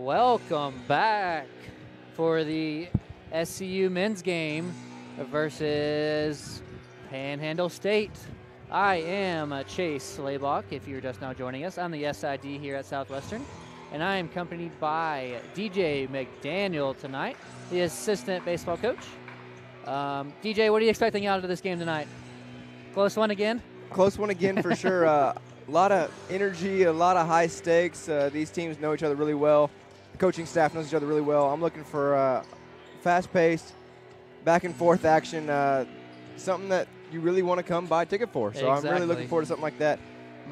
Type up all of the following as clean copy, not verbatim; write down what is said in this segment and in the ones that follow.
Welcome back for the SCU men's game versus Panhandle State. I am Chase Slaybach, if you're just now joining us. I'm the SID here at Southwestern, and I am accompanied by DJ McDaniel tonight, the assistant baseball coach. DJ, what are you expecting out of this game tonight? Close one again? Close one again for sure. A lot of energy, a lot of high stakes. These teams know each other really well. The coaching staff knows each other really well. I'm looking for fast-paced, back-and-forth action, something that you really want to come buy a ticket for. So Exactly. I'm really looking forward to something like that.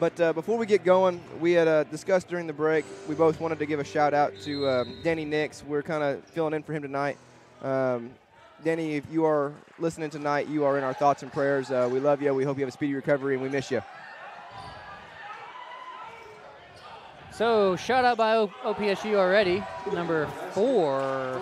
But before we get going, we had discussed during the break, we both wanted to give a shout-out to Danny Nix. We're kind of filling in for him tonight. Danny, if you are listening tonight, you are in our thoughts and prayers. We love you. We hope you have a speedy recovery, and we miss you. So, shout out by OPSU already, number 4.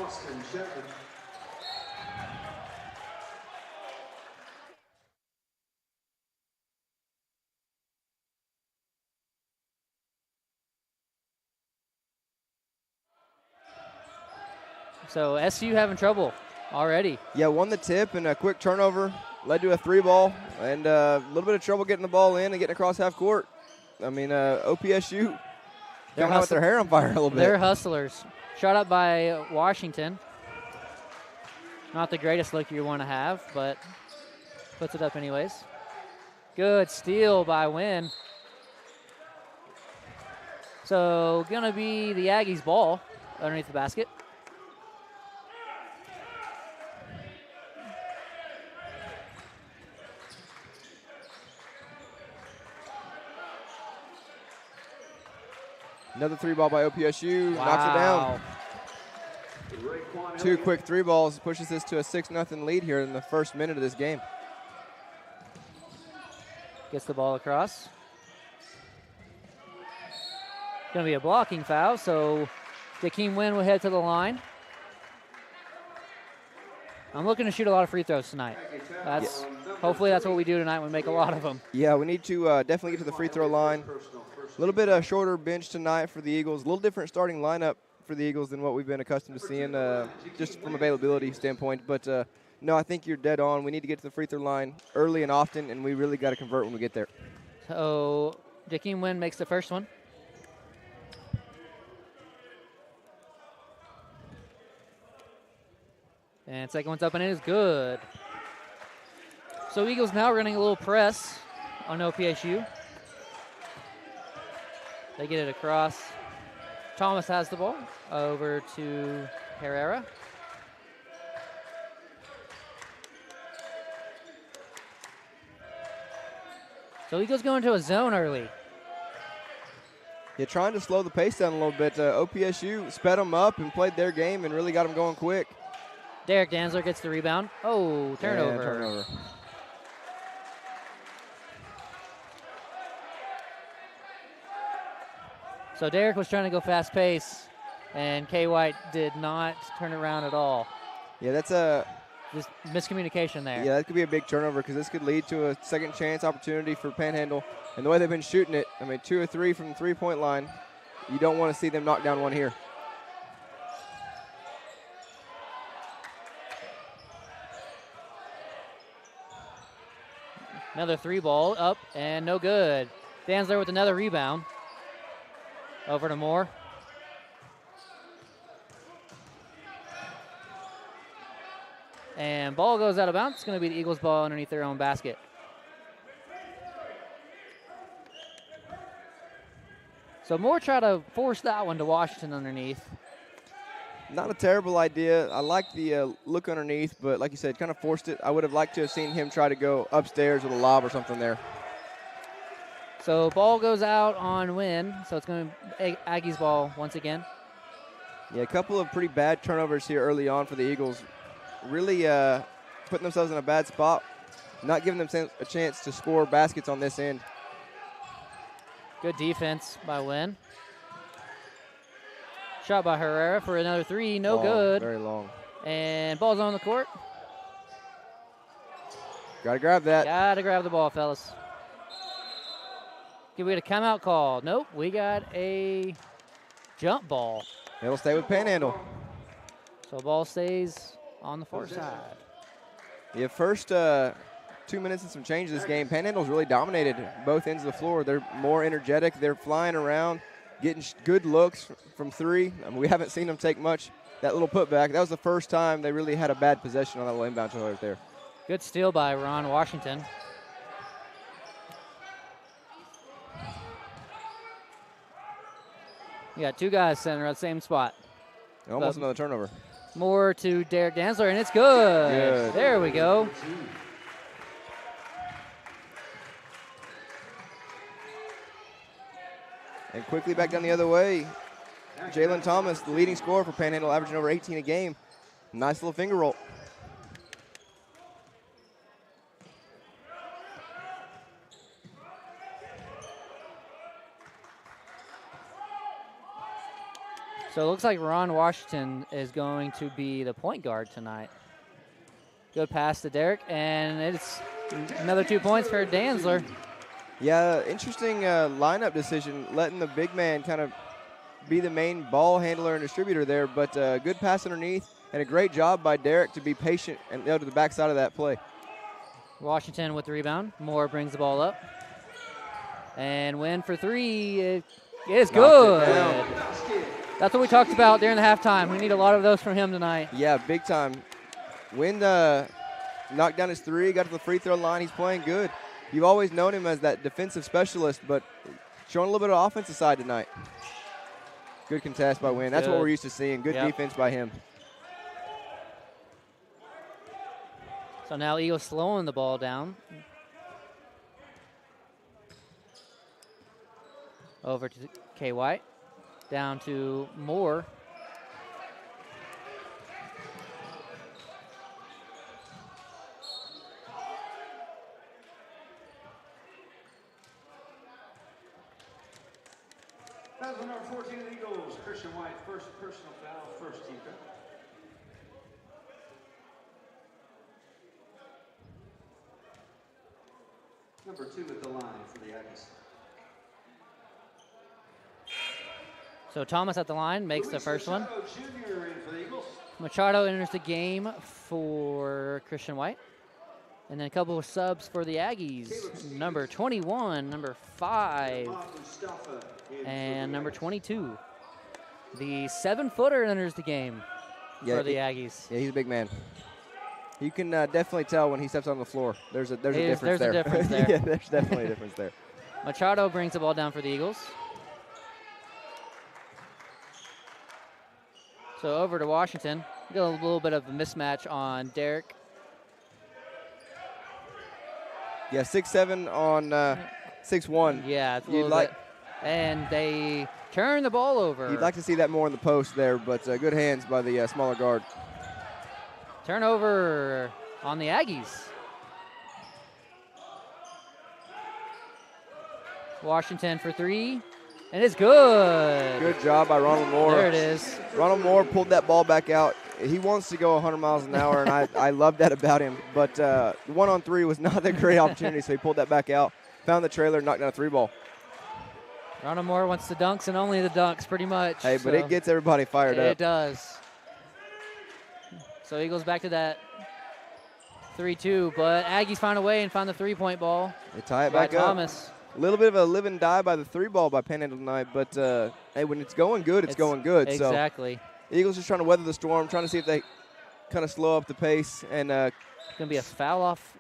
So, SCU having trouble already. Yeah, won the tip and a quick turnover, led to a 3-ball, and a little bit of trouble getting the ball in and getting across half court. I mean, OPSU coming out with their hair on fire a little bit. They're hustlers. Shot up by Washington. Not the greatest look you want to have, but puts it up anyways. Good steal by Wynn. So, going to be the Aggies' ball underneath the basket. Another 3-ball by OPSU, Wow. knocks it down. 2 quick 3-balls pushes this to a 6-0 lead here in the first minute of this game. Gets the ball across. Going to be a blocking foul, so Jakeem Wynn will head to the line. I'm looking to shoot a lot of free throws tonight. Hopefully that's what we do tonight. We make a lot of them. Yeah, we need to definitely get to the free throw line. A little bit shorter bench tonight for the Eagles. A little different starting lineup for the Eagles than what we've been accustomed to seeing, just from availability standpoint. But, no, I think you're dead on. We need to get to the free throw line early and often, and we really got to convert when we get there. So Jakeem Wynn makes the first one. And second one's up and it is good. So Eagles now running a little press on OPSU. They get it across. Thomas has the ball over to Herrera. So Eagles go into a zone early. Yeah, trying to slow the pace down a little bit. OPSU sped them up and played their game and really got them going quick. Derek Danzler gets the rebound. Oh, turnover. Yeah, turnover. So Derek was trying to go fast pace, and K. White did not turn around at all. Yeah, that's Just miscommunication there. Yeah, that could be a big turnover because this could lead to a second chance opportunity for Panhandle. And the way they've been shooting it, I mean, 2 or 3 from the three-point line, you don't want to see them knock down one here. Another 3-ball up and no good. Danzler with another rebound. Over to Moore. And ball goes out of bounds. It's going to be the Eagles' ball underneath their own basket. So Moore tried to force that one to Washington underneath. Not a terrible idea. I like the look underneath, but like you said, kind of forced it. I would have liked to have seen him try to go upstairs with a lob or something there. So ball goes out on Wynn. So it's going to be Aggie's ball once again. Yeah, a couple of pretty bad turnovers here early on for the Eagles. Really putting themselves in a bad spot, not giving them a chance to score baskets on this end. Good defense by Wynn. Shot by Herrera for another 3, no Long, good. Very long. And ball's on the court. Got to grab that. Gotta grab the ball, fellas. Did we get a timeout call? Nope, we got a jump ball. It'll stay with Panhandle. So ball stays on the far side. Yeah, first 2 minutes and some change of this game, Panhandle's really dominated both ends of the floor. They're more energetic. They're flying around, getting good looks from three. I mean, we haven't seen them take much. That little putback, that was the first time they really had a bad possession on that little inbound shot right there. Good steal by Ron Washington. You got two guys center at the same spot. Almost another turnover. More to Derek Danzler, and it's good. There we go. And quickly back down the other way, Jalen Thomas, the leading scorer for Panhandle, averaging over 18 a game. Nice little finger roll. So it looks like Ron Washington is going to be the point guard tonight. Good pass to Derek, and it's another 2 points for Danzler. Yeah, interesting lineup decision, letting the big man kind of be the main ball handler and distributor there, but good pass underneath and a great job by Derek to be patient and go to the backside of that play. Washington with the rebound. Moore brings the ball up. And win for three. It is good. That's what we talked about during the halftime. We need a lot of those from him tonight. Yeah, big time. Wynn knocked down his three, got to the free throw line. He's playing good. You've always known him as that defensive specialist, but showing a little bit of offensive side tonight. Good contest by Wynn. That's what we're used to seeing. Good defense by him. So now Eagles slowing the ball down. Over to K. White. Down to Moore. That's number 14 of the Eagles, Christian White, first personal foul, first team foul. Number 2 at the line for the Aggies. So Thomas at the line makes the first one. Jr. in for the Eagles. Machado enters the game for Christian White. And then a couple of subs for the Aggies. Number 21, number 5, and number 22. The 7-footer enters the game for the Aggies. Yeah, he's a big man. You can definitely tell when he steps on the floor. There's a difference there. There's a difference there. Yeah, there's definitely a difference there. Machado brings the ball down for the Eagles. So over to Washington. We got a little bit of a mismatch on Derek. Yeah, 6'7" on 6'1". Yeah, it's a little bit. And they turn the ball over. You'd like to see that more in the post there, but good hands by the smaller guard. Turnover on the Aggies. Washington for three, and it's good. Good job by Ronald Moore. There it is. Ronald Moore pulled that ball back out. He wants to go 100 miles an hour, and I love that about him. But the 1-on-3 was not a great opportunity, so he pulled that back out, found the trailer, knocked down a three ball. Ronald Moore wants the dunks and only the dunks, pretty much. Hey, but it gets everybody fired up. It does. So Eagles back to that 3-2, but Aggies find a way and find the three-point ball. They tie it back up. Thomas. A little bit of a live and die by the three ball by Panhandle tonight, but hey, when it's going good, it's going good. Exactly. So Eagles just trying to weather the storm, trying to see if they kind of slow up the pace. And going to be a foul off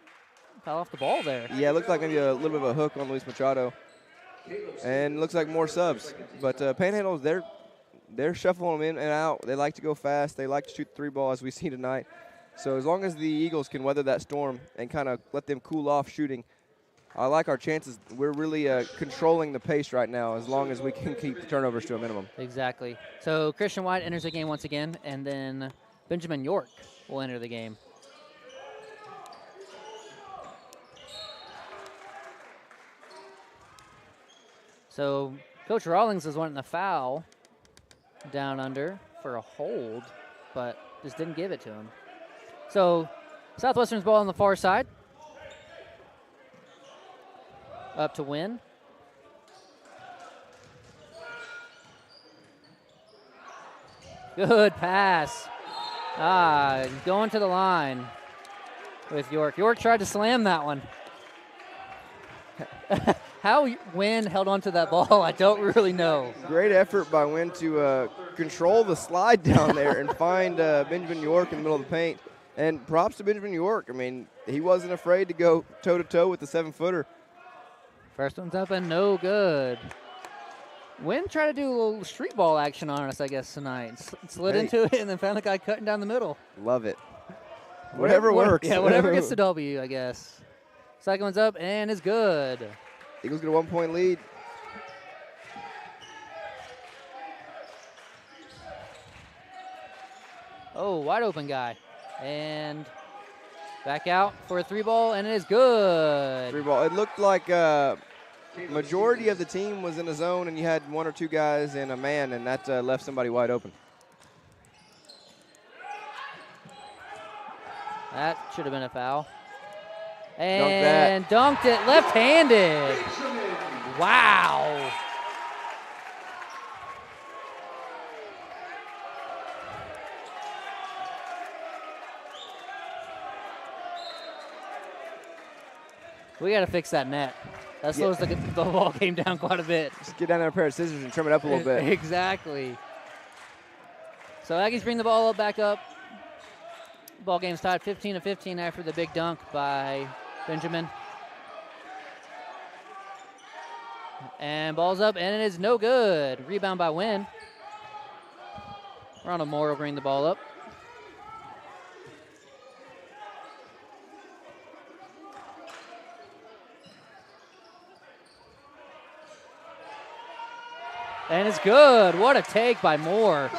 the ball there. Yeah, it looked like maybe a little bit of a hook on Luis Machado. And looks like more subs. But Panhandle, they're shuffling them in and out. They like to go fast. They like to shoot the three ball, as we see tonight. So as long as the Eagles can weather that storm and kind of let them cool off shooting, I like our chances. We're really controlling the pace right now as long as we can keep the turnovers to a minimum. Exactly. So Christian White enters the game once again, and then Benjamin York will enter the game. So Coach Rawlings is wanting a foul down under for a hold, but just didn't give it to him. So Southwestern's ball on the far side. Up to win. Good pass. Going to the line with York. York tried to slam that one. How Wynn held on to that ball, I don't really know. Great effort by Wynn to control the slide down there and find Benjamin York in the middle of the paint. And props to Benjamin York. I mean, he wasn't afraid to go toe-to-toe with the 7-footer. First one's up and no good. Wynn tried to do a little street ball action on us, I guess, tonight. Slid into it and then found the guy cutting down the middle. Love it. Whatever works. Yeah, whatever gets the W, I guess. Second one's up and is good. Eagles get a 1-point lead. Oh, wide open guy. And back out for a 3-ball, and it is good. 3-ball. It looked like majority of the team was in a zone, and you had 1 or 2 guys in a man, and that left somebody wide open. That should have been a foul. And dunked it left-handed. Wow. We got to fix that net. That slows the ball game down quite a bit. Just get down there a pair of scissors and trim it up a little bit. Exactly. So Aggies bring the ball back up. Ball game's tied 15-15 after the big dunk by Benjamin. And ball's up, and it is no good. Rebound by Wynn. Ronald Moore will bring the ball up. And it's good. What a take by Moore.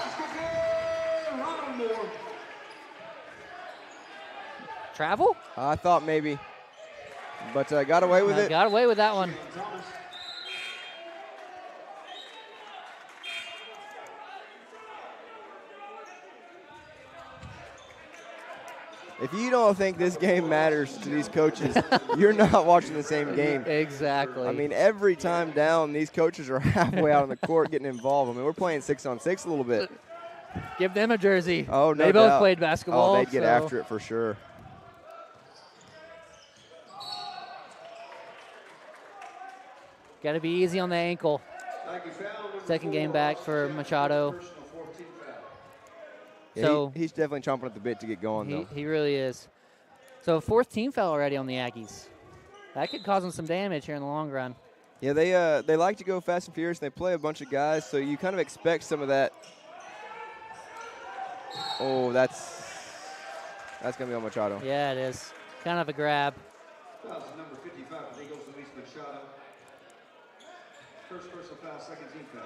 Travel? I thought maybe, but got away with it. Got away with that one. If you don't think this game matters to these coaches, you're not watching the same game. Exactly. I mean, every time down, these coaches are halfway out on the court getting involved. I mean, we're playing 6-on-6 a little bit. Give them a jersey. Oh, no They both doubt. played basketball. Oh, they'd get after it for sure. Got to be easy on the ankle. Second game back for Machado. Yeah, So he's definitely chomping at the bit to get going, though. He really is. So 4th team foul already on the Aggies. That could cause them some damage here in the long run. Yeah, they like to go fast and furious. And they play a bunch of guys, so you kind of expect some of that. Oh, that's going to be on Machado. Yeah, it is. Kind of a grab. Fouls number 55, Eagles Luis Machado. First personal foul, second team foul.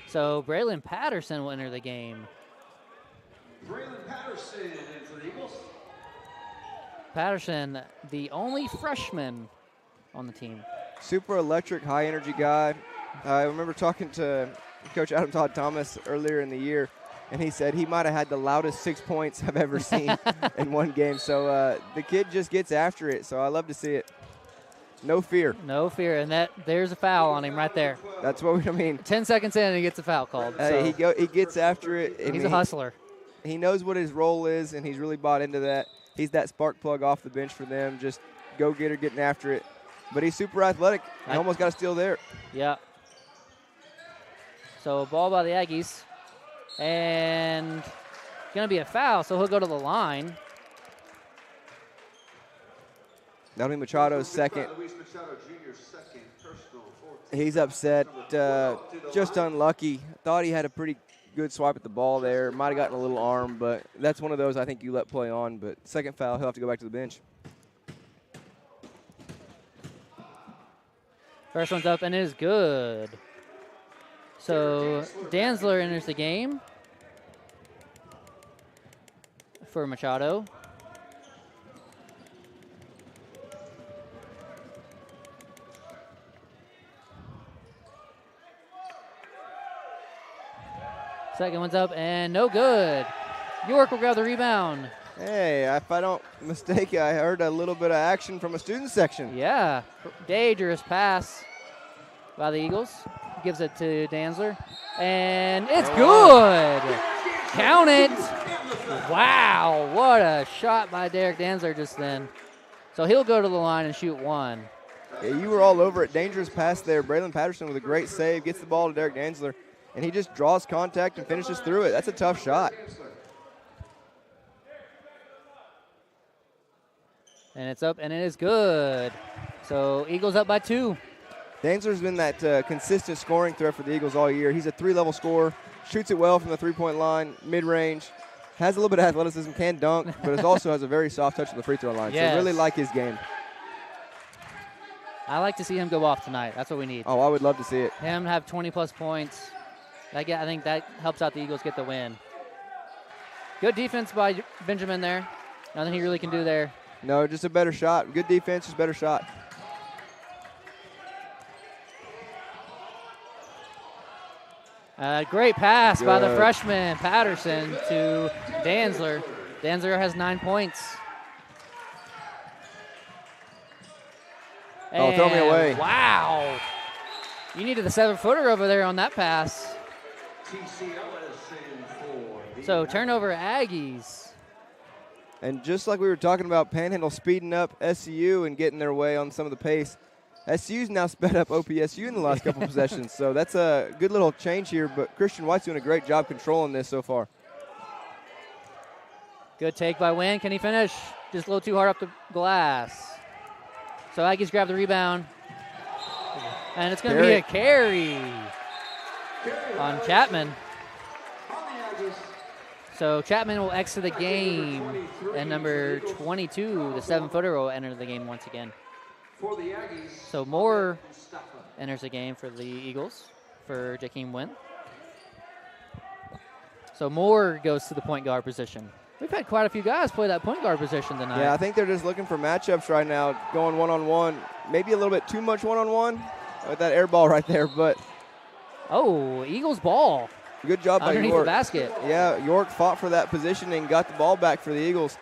So Braylon Patterson will enter the game. Braylon Patterson in for the Eagles. Patterson, the only freshman on the team. Super electric, high-energy guy. I remember talking to Coach Adam Todd Thomas earlier in the year, and he said he might have had the loudest 6 points I've ever seen in one game. So the kid just gets after it, so I love to see it. No fear. No fear, and there's a foul on him right there. That's what I mean. 10 seconds in, and he gets a foul called. So He gets after it. he's a hustler. He knows what his role is, and he's really bought into that. He's that spark plug off the bench for them, just go-getter getting after it. But he's super athletic. He almost got a steal there. Yeah. So ball by the Aggies, and going to be a foul, so he'll go to the line. That'll be Machado's second. Luis Machado Jr. second personal. He's upset, just unlucky. Thought he had a pretty good swipe at the ball there. Might have gotten a little arm, but that's one of those I think you let play on. But second foul, he'll have to go back to the bench. First one's up, and it is good. So Danzler enters the game for Machado. Second one's up, and no good. York will grab the rebound. Hey, if I don't mistake, I heard a little bit of action from a student section. Yeah, dangerous pass by the Eagles. gives it to Danzler. And it's good. Count it. Wow, what a shot by Derek Danzler just then. So he'll go to the line and shoot one. Yeah, you were all over it. Dangerous pass there. Braylon Patterson with a great save, gets the ball to Derek Danzler, and he just draws contact and finishes through it. That's a tough shot. And it's up, and it is good. So Eagles up by 2. Danzler's been that consistent scoring threat for the Eagles all year. He's a 3-level scorer, shoots it well from the three-point line, mid-range, has a little bit of athleticism, can dunk, but it also has a very soft touch on the free throw line. Yes. So really like his game. I like to see him go off tonight. That's what we need. Oh, I would love to see it. Him have 20-plus points. I think that helps out the Eagles get the win. Good defense by Benjamin there. Nothing he really can do there. No, just a better shot. Good defense, just better shot. Great pass by the freshman, Patterson, to Danzler. Danzler has 9 points. Oh, throw me away. Wow. You needed the 7-footer over there on that pass. So turnover Aggies. And just like we were talking about Panhandle speeding up SCU and getting their way on some of the pace, SCU's now sped up OPSU in the last couple possessions. So that's a good little change here, but Christian White's doing a great job controlling this so far. Good take by Wynn. Can he finish? Just a little too hard up the glass. So Aggies grab the rebound. And it's going to be a carry on Chapman. So Chapman will exit the game, and number 22, the 7-footer, will enter the game once again. So Moore enters the game for the Eagles for Jakeem Wynn. So Moore goes to the point guard position. We've had quite a few guys play that point guard position tonight. Yeah, I think they're just looking for matchups right now, going one-on-one. Maybe a little bit too much one-on-one with that air ball right there, but. Oh, Eagles ball. Good job by York. Underneath the basket. Yeah, York fought for that position and got the ball back for the Eagles.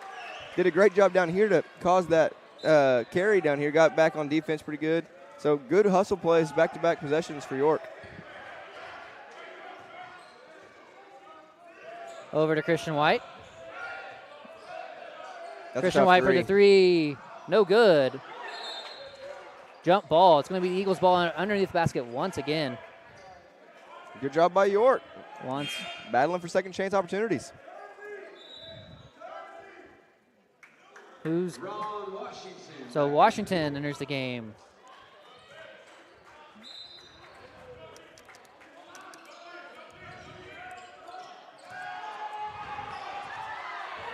Did a great job down here to cause that carry down here. Got back on defense pretty good. So good hustle plays, back-to-back possessions for York. Over to Christian White. That's Christian White for the 3. No good. Jump ball. It's going to be the Eagles ball underneath the basket once again. Good job by York. Once. Battling for second chance opportunities. So Washington enters the game.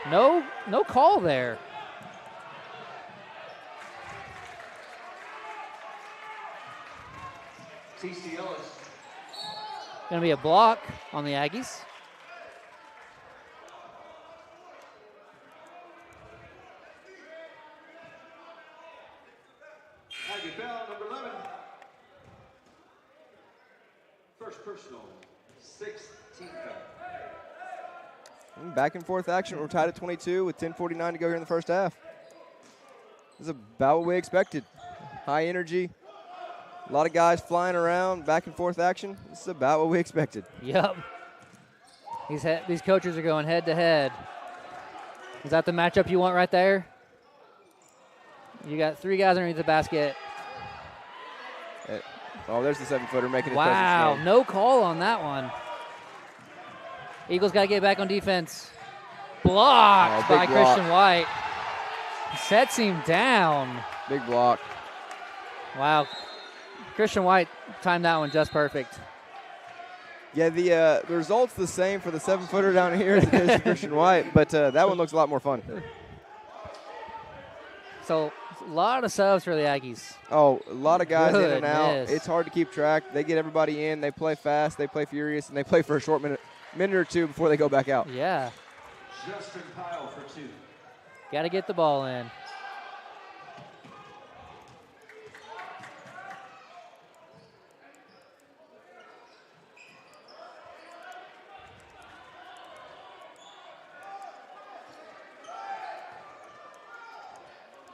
No call there. Going to be a block on the Aggies. Aggie foul, number 11. First personal, 16th foul. Back and forth action. We're tied at 22 with 10:49 to go here in the first half. This is about what we expected. High energy. A lot of guys flying around, back and forth action. This is about what we expected. Yep. These coaches are going head to head. Is that the matchup you want right there? You got 3 guys underneath the basket. Oh, there's the 7-footer making his Wow, presence known. no call on that one. Eagles got to get back on defense. Blocked by block. Christian White. Sets him down. Big block. Wow. Christian White timed that one just perfect. Yeah, the result's the same for the 7-footer down here as it is for Christian White, but that one looks a lot more fun. So a lot of subs for the Aggies. Oh, a lot of guys in and out. Goodness. It's hard to keep track. They get everybody in. They play fast. They play furious, and they play for a short minute or two before they go back out. Yeah. Justin Pyle for 2. Got to get the ball in.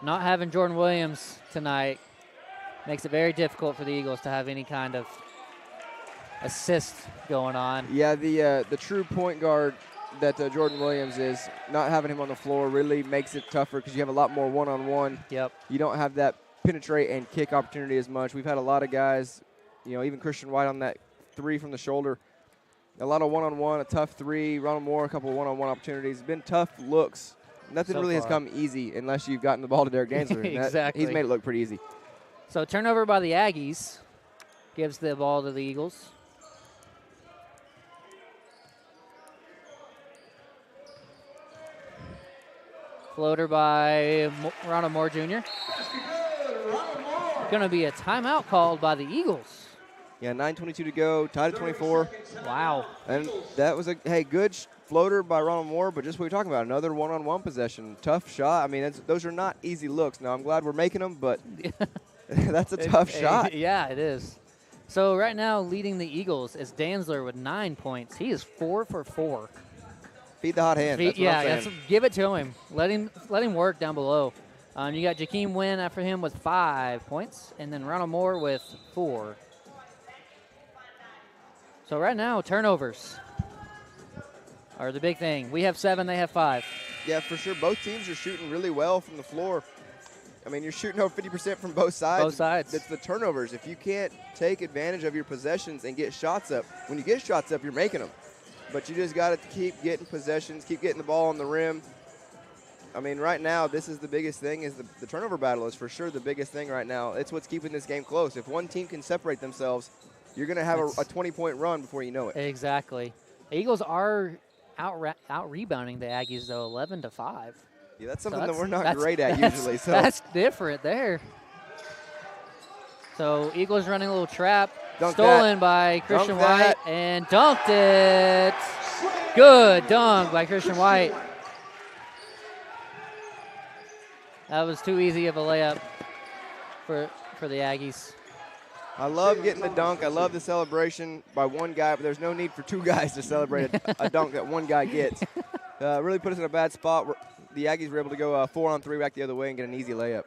Not having Jordan Williams tonight makes it very difficult for the Eagles to have any kind of assist going on. Yeah, the true point guard that Jordan Williams is, not having him on the floor really makes it tougher because you have a lot more one-on-one. Yep. You don't have that penetrate and kick opportunity as much. We've had a lot of guys, even Christian White on that 3 from the shoulder. A lot of one-on-one, a tough 3. Ronald Moore, a couple of one-on-one opportunities. It's been tough looks. Nothing really has come easy unless you've gotten the ball to Derek Danzler. Exactly. He's made it look pretty easy. So turnover by the Aggies gives the ball to the Eagles. Floater by Ronald Moore Jr. Going to be a timeout called by the Eagles. Yeah, 9:22 to go, tied at 24. Wow. And that was a good floater by Ronald Moore, but just what you're talking about, another one-on-one possession. Tough shot. I mean, those are not easy looks. Now, I'm glad we're making them, but that's a tough shot. Yeah, it is. So right now, leading the Eagles is Danzler with 9 points. He is 4 for 4. Feed the hot hand. That's what I'm saying. Give it to him. Let him work down below. You got Jakeem Wynn after him with 5 points, and then Ronald Moore with 4. So right now, turnovers are the big thing. We have 7, they have 5. Yeah, for sure. Both teams are shooting really well from the floor. I mean, you're shooting over 50% from both sides. Both sides. It's the turnovers. If you can't take advantage of your possessions and get shots up, when you get shots up, you're making them. But you just got to keep getting possessions, keep getting the ball on the rim. I mean, right now, this is the biggest thing, is the turnover battle is for sure the biggest thing right now. It's what's keeping this game close. If one team can separate themselves, you're going to have a 20-point run before you know it. Exactly. Eagles are out-rebounding the Aggies, though, 11-5. Yeah, that's something that we're not great at usually. So that's different there. So Eagles running a little trap. Stolen by Christian White and dunked it. Good dunk by Christian White. That was too easy of a layup for the Aggies. I love getting the dunk. I love the celebration by one guy, but there's no need for 2 guys to celebrate a dunk that one guy gets. Really put us in a bad spot. The Aggies were able to go 4-on-3 back the other way and get an easy layup.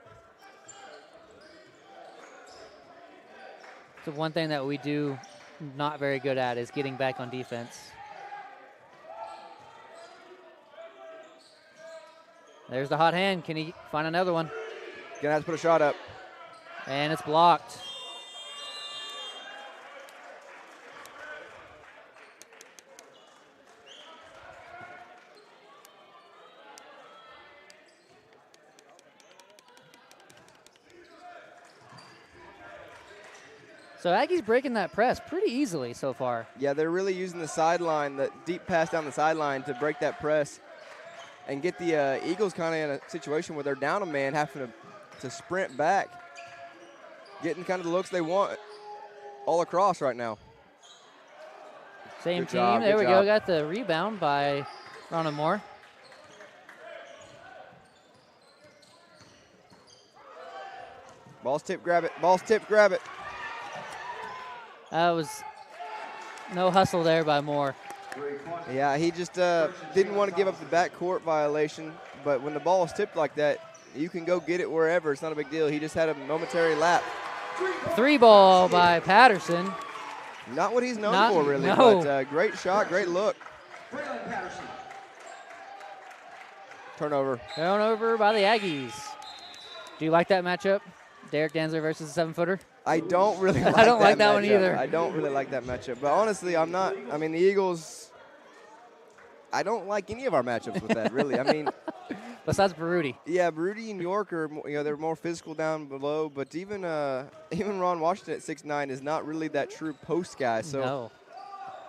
So one thing that we do not very good at is getting back on defense. There's the hot hand. Can he find another one? Gonna have to put a shot up. And it's blocked. So Aggies breaking that press pretty easily so far. Yeah, they're really using the sideline, the deep pass down the sideline to break that press and get the Eagles kind of in a situation where they're down a man, having to sprint back, getting kind of the looks they want all across right now. Same team. There we go. Got the rebound by Ronald Moore. Ball's tipped, grab it. Ball's tipped, grab it. That was no hustle there by Moore. Yeah, he just didn't want to give up the backcourt violation, but when the ball is tipped like that, you can go get it wherever. It's not a big deal. He just had a momentary lapse. 3 ball by Patterson. Not what he's known for, really, but great shot, great look. Turnover. Turnover by the Aggies. Do you like that matchup? Derek Danzler versus the 7-footer? I don't really like that. I don't like that one either. I don't really like that matchup. But honestly, I'm not. I mean, the Eagles, I don't like any of our matchups with that, really. I mean, besides Baruti. Yeah, Baruti and York are, they're more physical down below. But even Ron Washington at 6'9" is not really that true post guy. So no.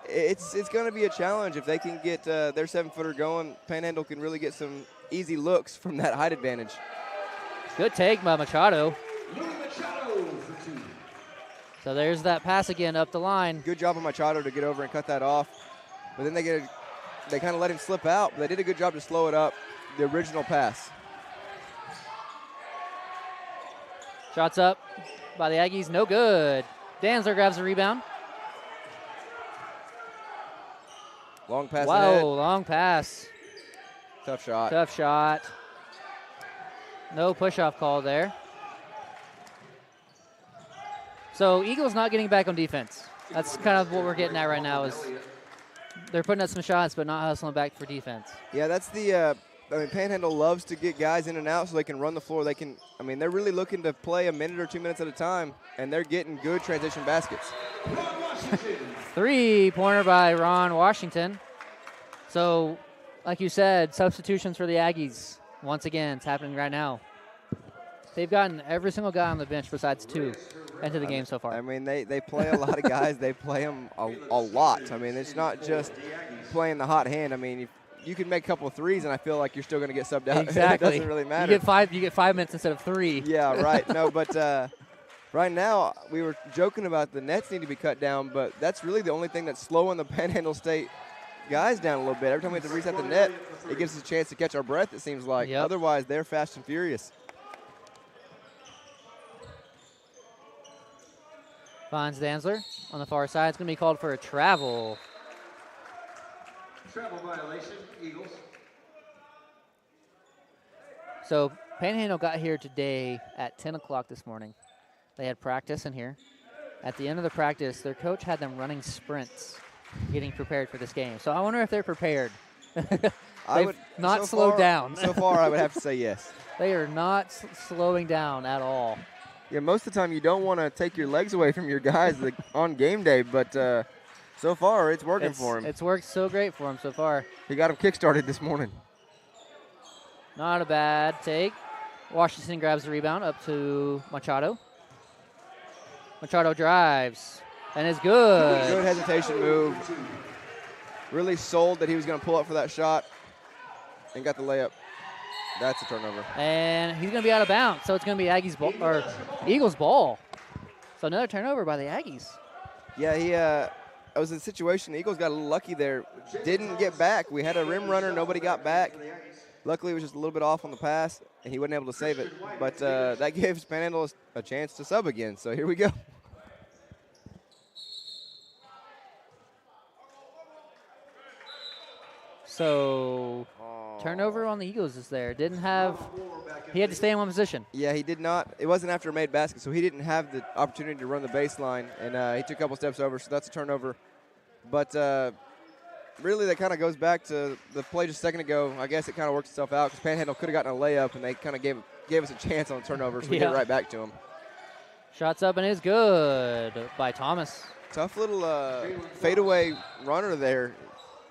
It's going to be a challenge if they can get their 7-footer going. Panhandle can really get some easy looks from that height advantage. Good take by Machado. So there's that pass again up the line. Good job of Machado to get over and cut that off. But then they kind of let him slip out. But they did a good job to slow it up, the original pass. Shots up by the Aggies, no good. Danzler grabs the rebound. Long pass Wow, ahead. long pass. Tough shot. Tough shot. No push-off call there. So Eagles not getting back on defense. That's kind of what we're getting at right now is they're putting up some shots but not hustling back for defense. Yeah, that's the I mean, Panhandle loves to get guys in and out so they can run the floor. They're really looking to play a minute or 2 minutes at a time, and they're getting good transition baskets. 3-pointer by Ron Washington. So, like you said, substitutions for the Aggies. Once again, it's happening right now. They've gotten every single guy on the bench besides 2 into the game so far. I mean, they play a lot of guys. They play them a lot. I mean, it's not just playing the hot hand. I mean, you can make a couple of threes, and I feel like you're still going to get subbed out. Exactly. It doesn't really matter. You get 5 minutes instead of 3. Yeah, right. No, but right now we were joking about the nets need to be cut down, but that's really the only thing that's slowing the Panhandle State guys down a little bit. Every time we have to reset the net, it gives us a chance to catch our breath, it seems like. Yep. Otherwise, they're fast and furious. Finds Danzler on the far side. It's going to be called for a travel. Travel violation, Eagles. So Panhandle got here today at 10 o'clock this morning. They had practice in here. At the end of the practice, their coach had them running sprints, getting prepared for this game. So I wonder if they're prepared. They've not slowed down. So far, I would have to say yes. They are not slowing down at all. Yeah, most of the time you don't want to take your legs away from your guys on game day, but so far it's working for him. It's worked so great for him so far. He got him kick-started this morning. Not a bad take. Washington grabs the rebound up to Machado. Machado drives and is good. Good hesitation move. Really sold that he was going to pull up for that shot and got the layup. That's a turnover. And he's going to be out of bounds, so it's going to be Aggies ball or Eagles ball. So another turnover by the Aggies. Yeah, it was a situation. The Eagles got a little lucky there. Didn't get back. We had a rim runner. Nobody got back. Luckily, it was just a little bit off on the pass, and he wasn't able to save it. But that gives Panhandle a chance to sub again. So here we go. So turnover on the Eagles is there. He had to stay in one position. Yeah, he did not. It wasn't after a made basket, so he didn't have the opportunity to run the baseline, and he took a couple steps over, so that's a turnover. But really, that kind of goes back to the play just a second ago. I guess it kind of worked itself out because Panhandle could have gotten a layup, and they kind of gave us a chance on a turnover, so we hit right back to him. Shots up and is good by Thomas. Tough little fadeaway runner there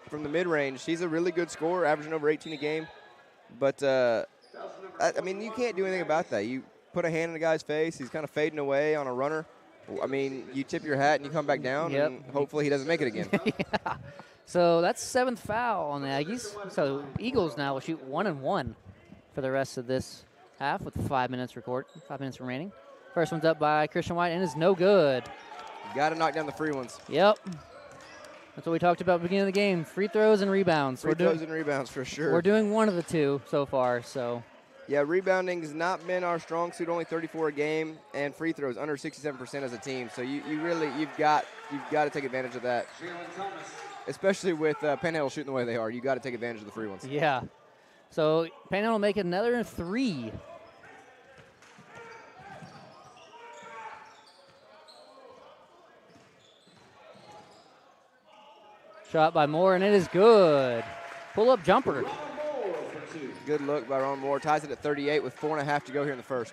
from the mid-range. He's a really good scorer, averaging over 18 a game. But, I mean, you can't do anything about that. You put a hand in the guy's face. He's kind of fading away on a runner. I mean, you tip your hat and you come back down, and hopefully he doesn't make it again. Yeah. So that's 7th foul on the Aggies. So Eagles now will shoot 1 and 1 for the rest of this half with 5 minutes remaining. First one's up by Christian White and is no good. Got to knock down the free ones. Yep. That's what we talked about at the beginning of the game. Free throws and rebounds. Free throws and rebounds for sure. We're doing one of the two so far. So. Yeah, rebounding has not been our strong suit. Only 34 a game, and free throws under 67% as a team. So you've got to take advantage of that. Especially with Panhandle shooting the way they are, you got to take advantage of the free ones. Yeah. So Panhandle will make another 3. Shot by Moore, and it is good. Pull-up jumper. Good look by Ron Moore. Ties it at 38 with 4.5 to go here in the first.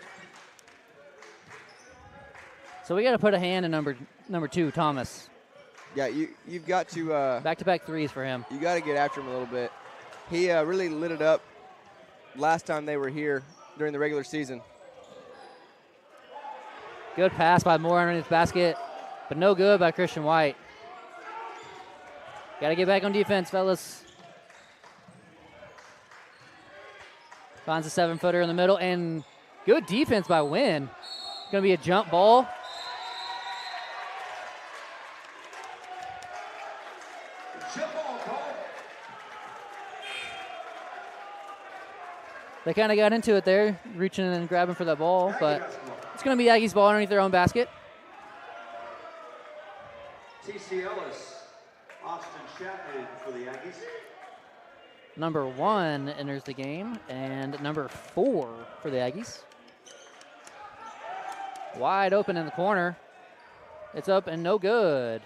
So we got to put a hand in number 2, Thomas. Yeah, you've got to back-to-back threes for him. You got to get after him a little bit. He really lit it up last time they were here during the regular season. Good pass by Moore underneath the basket, but no good by Christian White. Got to get back on defense, fellas. Finds a 7-footer in the middle, and good defense by Wynn. Going to be a jump ball. They kind of got into it there, reaching and grabbing for that ball, but it's going to be Aggies' ball underneath their own basket. T.C. Ellis, Austin Chapman for the Aggies. Number 1 enters the game, and number 4 for the Aggies. Wide open in the corner. It's up and no good.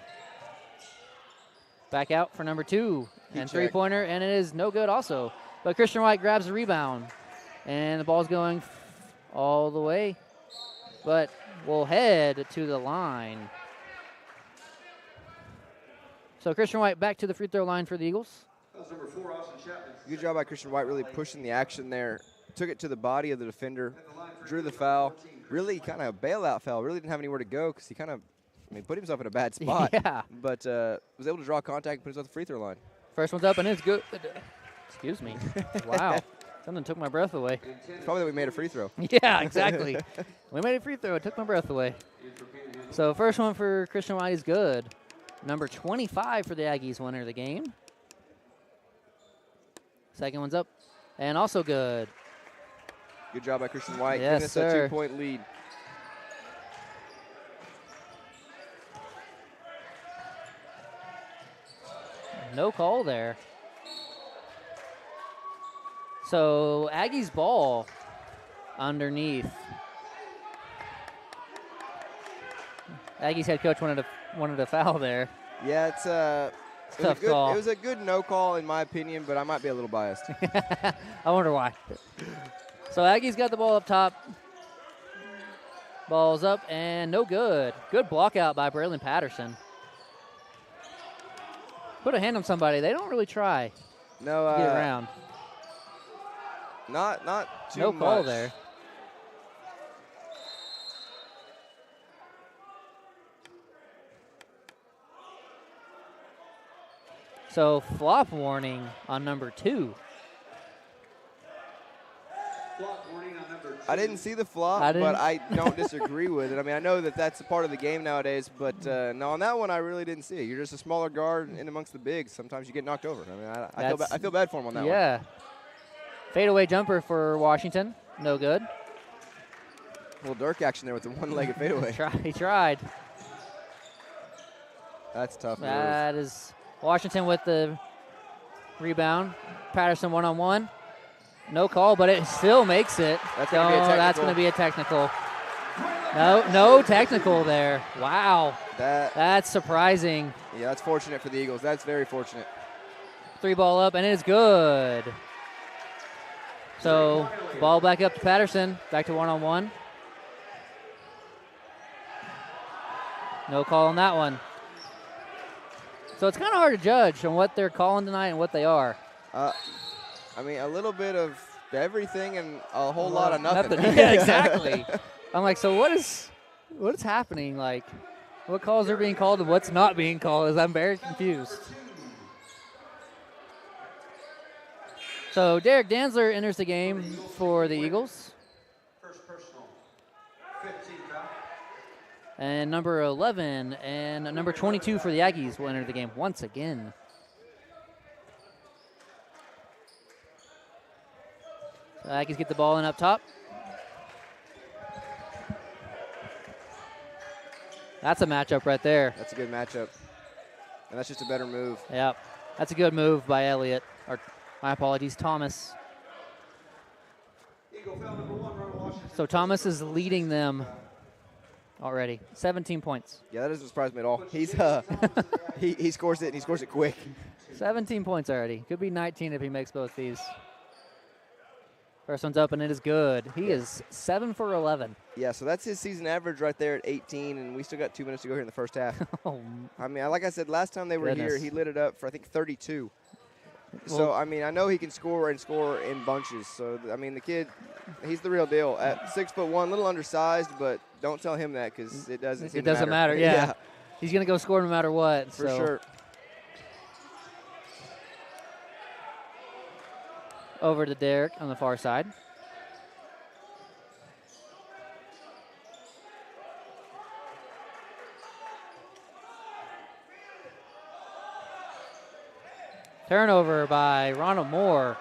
Back out for number 2. Heat And check. three-pointer, and it is no good also. But Christian White grabs the rebound. And the ball's going all the way. But will head to the line. So Christian White back to the free throw line for the Eagles. That was number 4, Austin Chapman. Good job by Christian White, really pushing the action there. Took it to the body of the defender, drew the foul. Really kind of a bailout foul. Really didn't have anywhere to go because he kind of, put himself in a bad spot. Yeah. But was able to draw contact and put himself at the free throw line. First one's up, and it's good. Excuse me. Wow. Something took my breath away. It's probably that we made a free throw. Yeah, exactly. We made a free throw. It took my breath away. So first one for Christian White is good. Number 25 for the Aggies winner of the game. Second one's up, and also good. Good job by Christian White. Yes, giving us sir. a 2-point lead. No call there. So Aggies ball underneath. Aggies head coach wanted a foul there. Yeah, it was Tough call. It was a good no call in my opinion, but I might be a little biased. I wonder why. So Aggies got the ball up top. Ball's up and no good. Good block out by Braylon Patterson. Put a hand on somebody. They don't really try No, to get around. Not too No much. call there. So flop warning on number 2. Block warning on number 2. I didn't see the flop, I but didn't. I don't disagree with it. I know that that's a part of the game nowadays, but no, on that one I really didn't see it. You're just a smaller guard in amongst the bigs. Sometimes you get knocked over. I feel bad for him on that one. Yeah. Fadeaway jumper for Washington. No good. A little Dirk action there with the one-legged fadeaway. He tried. That's tough. Move. That is Washington with the rebound. Patterson one-on-one. No call, but it still makes it. That's gonna be a technical. That's going to be a technical. No technical there. Wow. That's surprising. Yeah, that's fortunate for the Eagles. That's very fortunate. 3 ball up, and it is good. So ball back up to Patterson. Back to one-on-one. No call on that one. So it's kind of hard to judge on what they're calling tonight and what they are. A little bit of everything and a whole lot of nothing. Yeah, exactly. I'm like, so what is happening? Like, what calls are being called and what's not being called? I'm very confused. So Derek Danzler enters the game for the Eagles. First personal. 15 foul. And number 11 and number 22 for the Aggies will enter the game once again. So Aggies get the ball in up top. That's a matchup right there. That's a good matchup. And that's just a better move. Yep. That's a good move by Elliott. Or my apologies, Thomas. Eagle foul number 1, Ron Washington. So Thomas is leading them already. 17 points. Yeah, that doesn't surprise me at all. He's he scores it and he scores it quick. 17 points already. Could be 19 if he makes both these. First one's up, and it is good. He is 7 for 11. Yeah, so that's his season average right there at 18, and we still got 2 minutes to go here in the first half. Oh, Like I said, last time they were Goodness. here, he lit it up for, I think, 32. Well- So, I know he can score in bunches. So, the kid, he's the real deal. At 6'1", a little undersized, but don't tell him that because it doesn't seem it doesn't matter. Yeah. He's going to go score no matter what. For sure. Over to Derek on the far side. Turnover by Ronald Moore.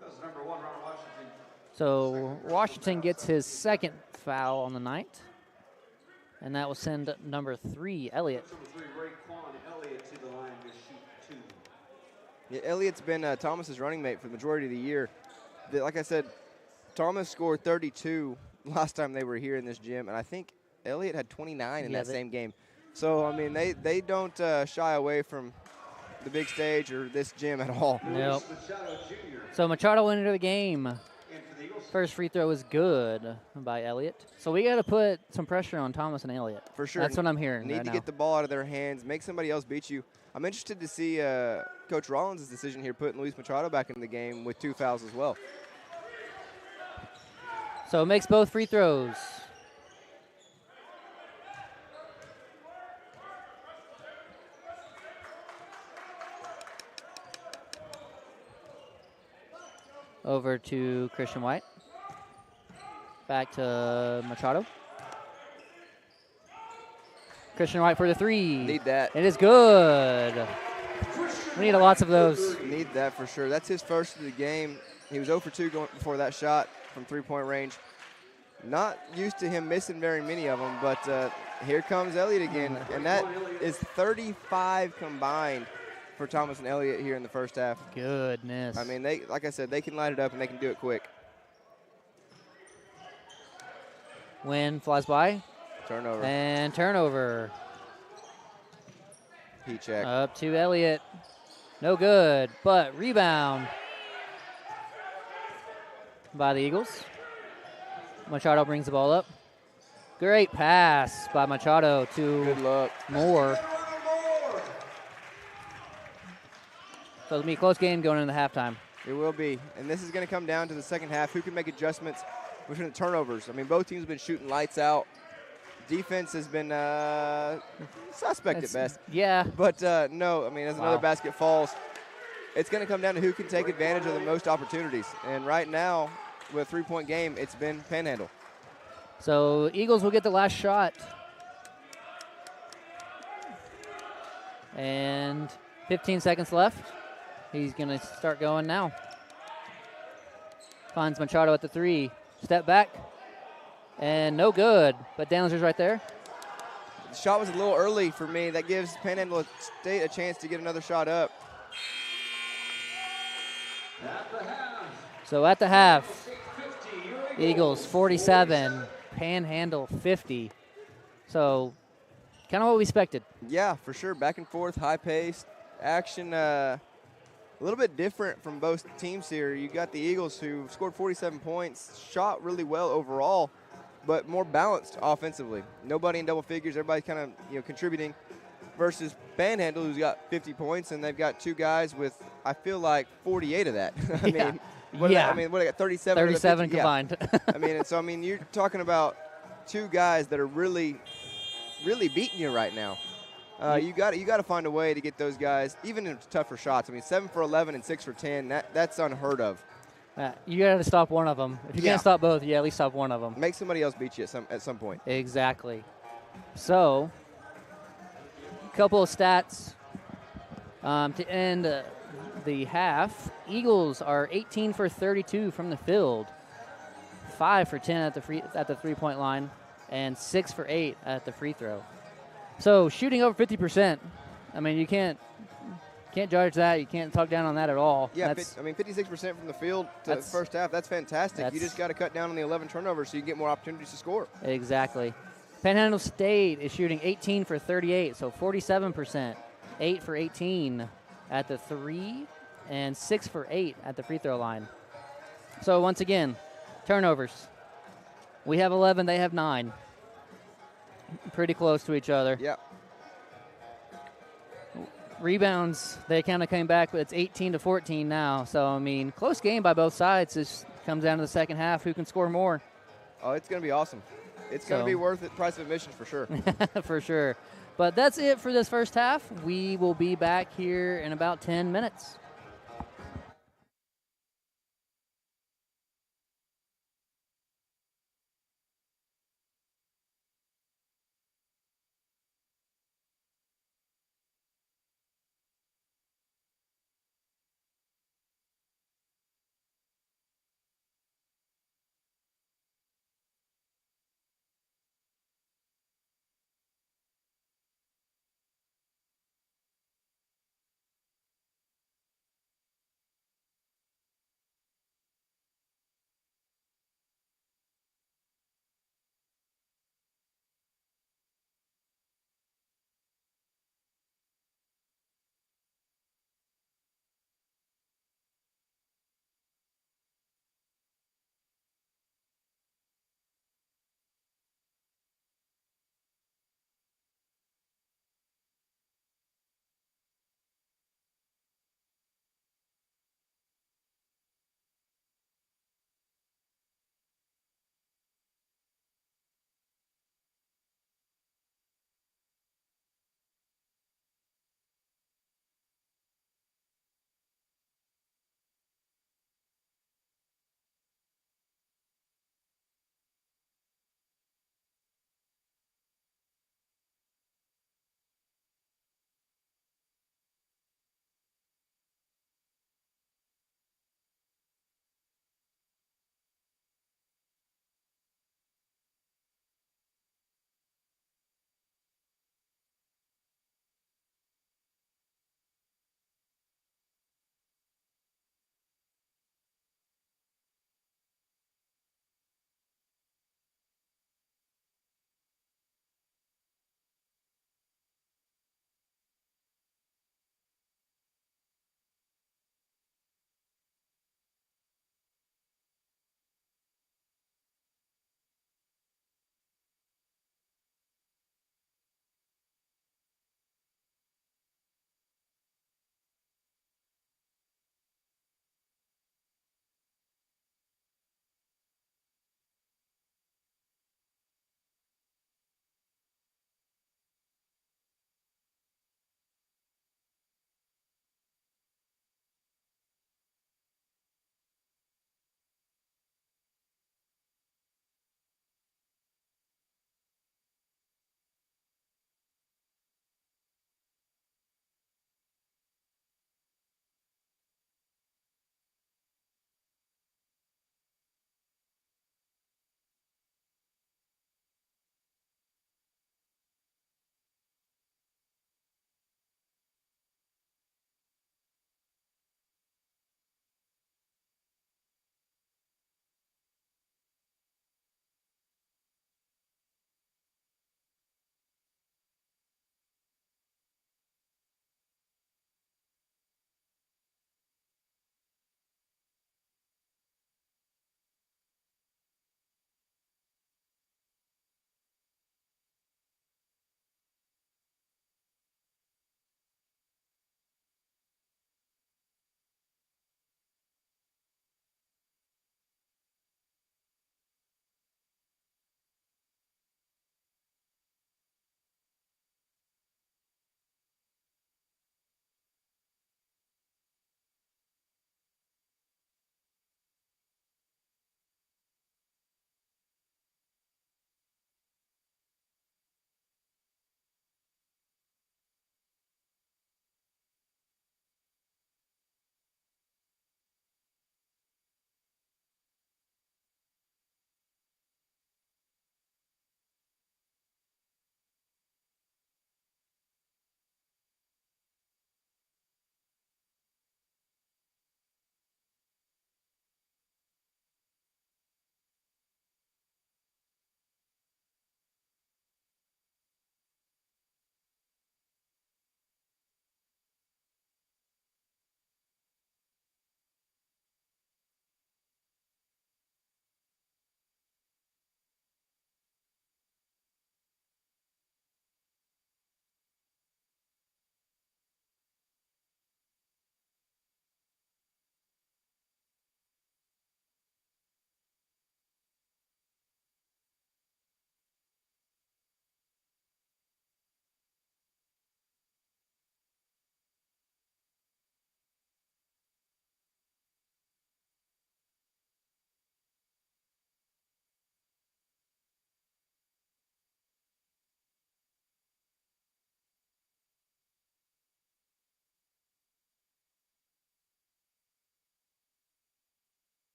That was number 1, Ron Washington. So Washington gets his second foul on the night. And that will send number 3, Elliott. Number 3, Raekwon Elliott to the line to shoot 2. Yeah, Elliott's been Thomas's running mate for the majority of the year. Like I said, Thomas scored 32 last time they were here in this gym, and I think Elliott had 29 in that same game. So, I mean, they don't shy away from the big stage or this gym at all. Nope. So Machado went into the game. First free throw is good by Elliott. So we got to put some pressure on Thomas and Elliott. For sure. That's what I'm hearing. Need to get the ball out of their hands, make somebody else beat you. I'm interested to see Coach Rollins' decision here, putting Luis Machado back in the game with 2 fouls as well. So it makes both free throws. Over to Christian White. Back to Machado. Christian White for the 3. Need that. It is good. We need lots of those. Need that for sure. That's his first of the game. He was 0 for 2 going before that shot from three-point range. Not used to him missing very many of them, but here comes Elliott again, and that is 35 combined for Thomas and Elliott here in the first half. Goodness. I mean, like I said, they can light it up and they can do it quick. Win flies by. Turnover. And turnover. Heat check. Up to Elliott. No good, but rebound by the Eagles. Machado brings the ball up. Great pass by Machado to Good luck. Moore. So it'll be a close game going into halftime. It will be. And this is going to come down to the second half. Who can make adjustments between the turnovers? I mean, both teams have been shooting lights out. Defense has been suspect at best. Yeah. But, no, I mean, as another basket falls, it's going to come down to who can take advantage of the most opportunities. And right now, with a three-point game, it's been Panhandle. So Eagles will get the last shot. And 15 seconds left. He's going to start going now. Finds Machado at the 3. Step back. And no good. But Danlister's right there. The shot was a little early for me. That gives Panhandle State a chance to get another shot up. So at the half, Eagles 47, Panhandle 50. So kind of what we expected. Yeah, for sure. Back and forth, high-paced action. A little bit different from both teams here. You got the Eagles who scored 47 points, shot really well overall, but more balanced offensively. Nobody in double figures. Everybody kind of contributing. Versus Panhandle, who's got 50 points, and they've got 2 guys with, I feel like, 48 of that. I mean, what I got 37. 37 combined. Yeah. You're talking about 2 guys that are really, really beating you right now. You got to find a way to get those guys, even in tougher shots. I mean, 7 for 11 and 6 for 10. That's unheard of. You got to stop one of them. If you can't stop both, you at least stop one of them. Make somebody else beat you at some point. Exactly. So, a couple of stats to end the half. Eagles are 18 for 32 from the field, 5 for 10 at the three-point line, and 6 for 8 at the free throw. So shooting over 50%. I mean, you can't judge that. You can't talk down on that at all. Yeah, 56% from the field to the first half. That's fantastic. You just got to cut down on the 11 turnovers so you get more opportunities to score. Exactly. Panhandle State is shooting 18 for 38, so 47%. 8 for 18 at the 3, and 6 for 8 at the free throw line. So once again, turnovers. We have 11, they have 9. Pretty close to each other. Yeah. Rebounds, they kind of came back, but it's 18 to 14 now. So, I mean, close game by both sides. It comes down to the second half. Who can score more? Oh, it's going to be awesome. It's going to be worth it, price of admission for sure. For sure. But that's it for this first half. We will be back here in about 10 minutes.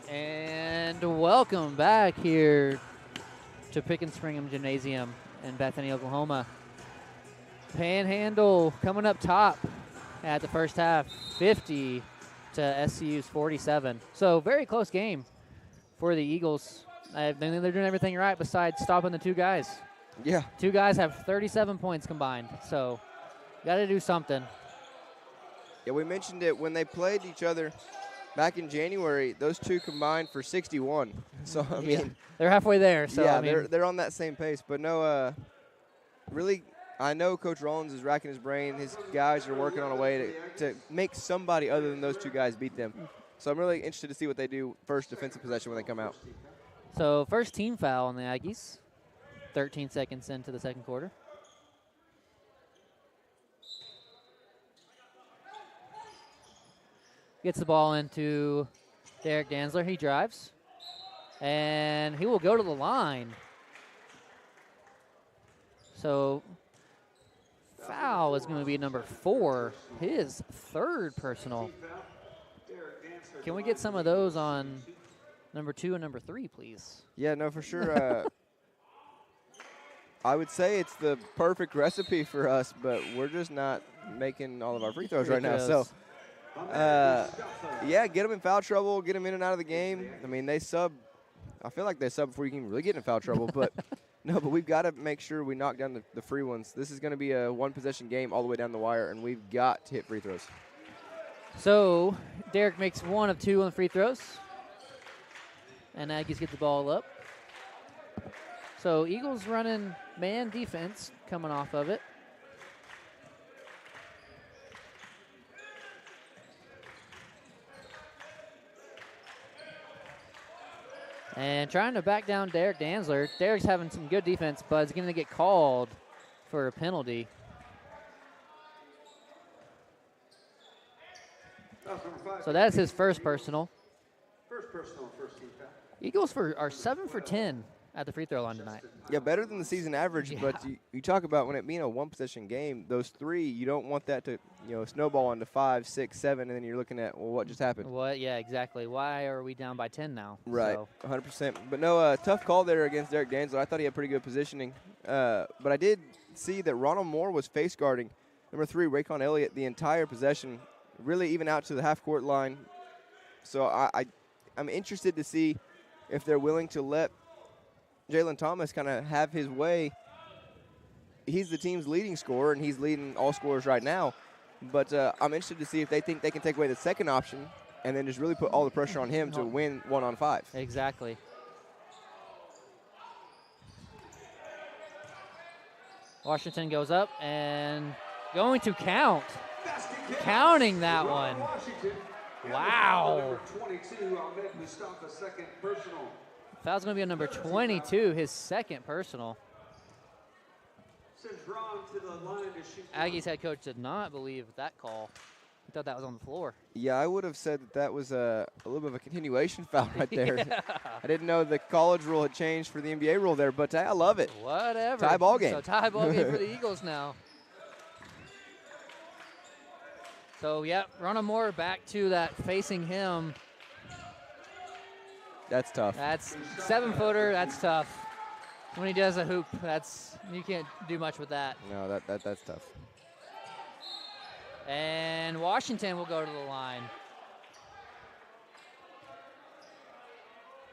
And welcome back here to Pickens-Springham Gymnasium in Bethany, Oklahoma. Panhandle coming up top at the first half, 50 to SCU's 47. So very close game for the Eagles. They're doing everything right besides stopping the two guys. Yeah. Two guys have 37 points combined, so got to do something. Yeah, we mentioned it when they played each other back in January. Those two combined for 61. So I mean, they're halfway there. So yeah, I mean, they're on that same pace. But no, really, I know Coach Rollins is racking his brain. His guys are working on a way to make somebody other than those two guys beat them. So I'm really interested to see what they do first defensive possession when they come out. So first team foul on the Aggies. 13 seconds into the second quarter. Gets the ball into Derek Danzler. He drives. And he will go to the line. So foul is going to be number 4, his third personal. Can we get some of those on number 2 and number 3, please? Yeah, no, for sure. I would say it's the perfect recipe for us, but we're just not making all of our free throws right now. So, yeah, get them in foul trouble, get them in and out of the game. I mean, they sub. I feel like they sub before you can really get in foul trouble, but no, but we've got to make sure we knock down the free ones. This is going to be a one-possession game all the way down the wire, and we've got to hit free throws. So Derek makes 1 of 2 on the free throws, and Aggies get the ball up. So Eagles running man defense coming off of it. And trying to back down Derek Danzler. Derek's having some good defense, but he's going to get called for a penalty. So that's his first personal. First personal, first team foul. Eagles are 7 for 10 at the free throw line tonight. Yeah, better than the season average, Yeah. but you talk about when it being a one-possession game, those 3, you don't want that to snowball into 5, 6, 7, and then you're looking at, well, what just happened? What? Yeah, exactly. Why are we down by 10 now? Right, So, 100%. But no, tough call there against Derek Danzler. I thought he had pretty good positioning. But I did see that Ronald Moore was face guarding number 3, Raycon Elliott, the entire possession, really even out to the half-court line. So I'm interested to see if they're willing to let Jalen Thomas kind of have his way. He's the team's leading scorer, and he's leading all scorers right now. But I'm interested to see if they think they can take away the second option and then just really put all the pressure on him to win 1-on-5. exactly. Washington goes up and going to count. Counting that one. Wow. Number 22, Ahmed Mustafa, second personal. Foul's going to be on number 22, his second personal. Sends Ron to the line to shoot. Aggies head coach did not believe that call. He thought that was on the floor. Yeah, I would have said that was a little bit of a continuation foul right there. Yeah. I didn't know the college rule had changed for the NBA rule there, but I love it. Whatever. Tie ball game. So tie ball game for the Eagles now. So, yep, Ronald Moore back to that facing him. That's tough. That's 7-footer. That's tough. When he does a hoop, you can't do much with that. No, that's tough. And Washington will go to the line.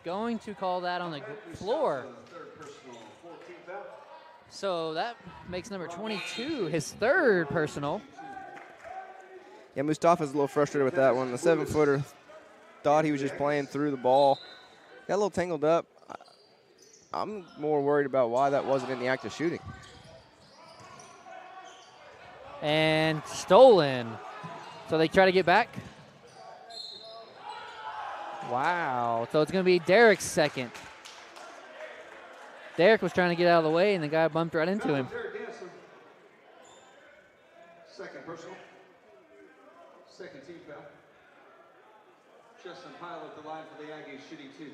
Going to call that on the floor. Third personal, 14 foul. So that makes number 22 his third personal. Yeah, Mustafa's a little frustrated with that one. The 7-footer thought he was just playing through the ball. Got a little tangled up. I'm more worried about why that wasn't in the act of shooting. And stolen. So they try to get back. Wow. So it's going to be Derek's second. Derek was trying to get out of the way, and the guy bumped right into him. Second personal. Second team foul. Justin Pyle at the line for the Aggies, shooting 2.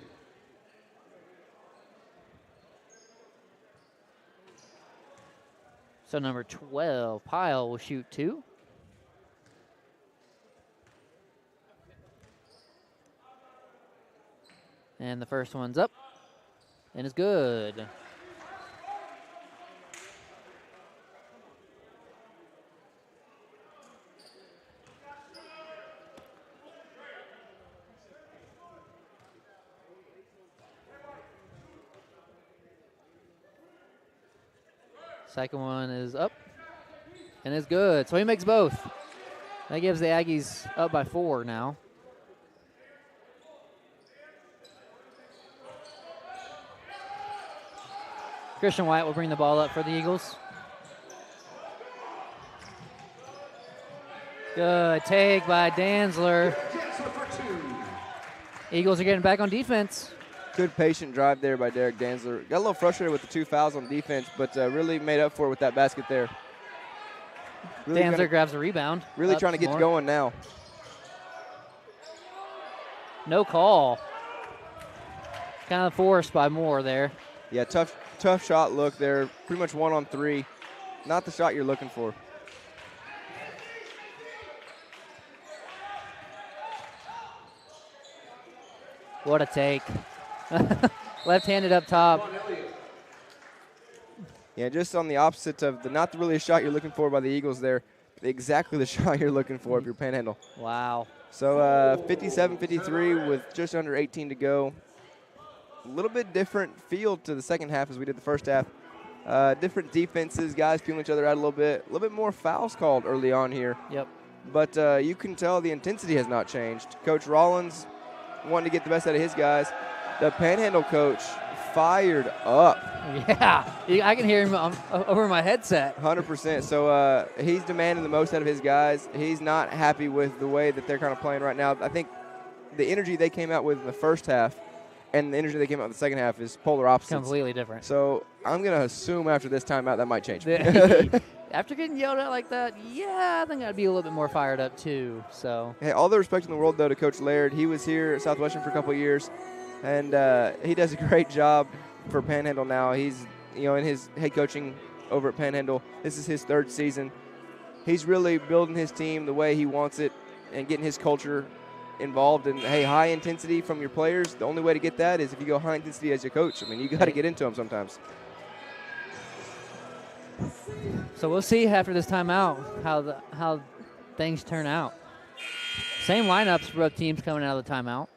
So number 12, Pyle, will shoot 2. And the first one's up and is good. Second one is up and is good. So he makes both. That gives the Aggies up by 4 now. Christian White will bring the ball up for the Eagles. Good take by Danzler. Eagles are getting back on defense. Good patient drive there by Derek Danzler. Got a little frustrated with the 2 fouls on defense, but really made up for it with that basket there. Really Danzler grabs a rebound. Really trying to get going now. No call. Kind of forced by Moore there. Yeah, tough shot look there. Pretty much 1 on 3. Not the shot you're looking for. What a take. Left-handed up top. Yeah, just on the opposite of not really a shot you're looking for by the Eagles there. Exactly the shot you're looking for if you're Panhandle. Wow. So 57-53 with just under 18 to go. A little bit different field to the second half as we did the first half. Different defenses, guys feeling each other out a little bit more fouls called early on here. Yep. But you can tell the intensity has not changed. Coach Rollins wanting to get the best out of his guys. The Panhandle coach fired up. Yeah, I can hear him over my headset. 100%. So he's demanding the most out of his guys. He's not happy with the way that they're kind of playing right now. I think the energy they came out with in the first half and the energy they came out in the second half is polar opposites. Completely different. So I'm going to assume after this timeout that might change. After getting yelled at like that, yeah, I think I'd be a little bit more fired up too. So hey, all the respect in the world, though, to Coach Laird. He was here at Southwestern for a couple of years, and he does a great job for Panhandle now. He's in his head coaching over at Panhandle. This is his 3rd season. He's really building his team the way he wants it and getting his culture involved. And, hey, high intensity from your players, the only way to get that is if you go high intensity as your coach. I mean, you got to get into them sometimes. So we'll see after this timeout how things turn out. Same lineups for both teams coming out of the timeout.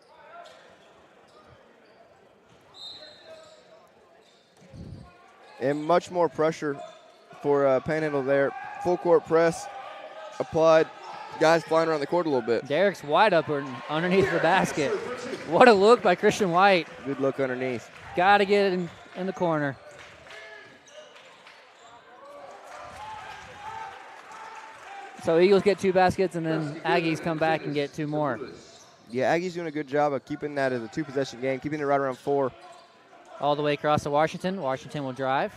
And much more pressure for Panhandle there. Full court press applied. Guys flying around the court a little bit. Derek's wide up underneath the basket. What a look by Christian White. Good look underneath. Got to get it in the corner. So Eagles get 2 baskets, and then Aggies come back and get 2 more. Yeah, Aggies doing a good job of keeping that as a 2-possession game, keeping it right around 4. All the way across to Washington. Washington will drive.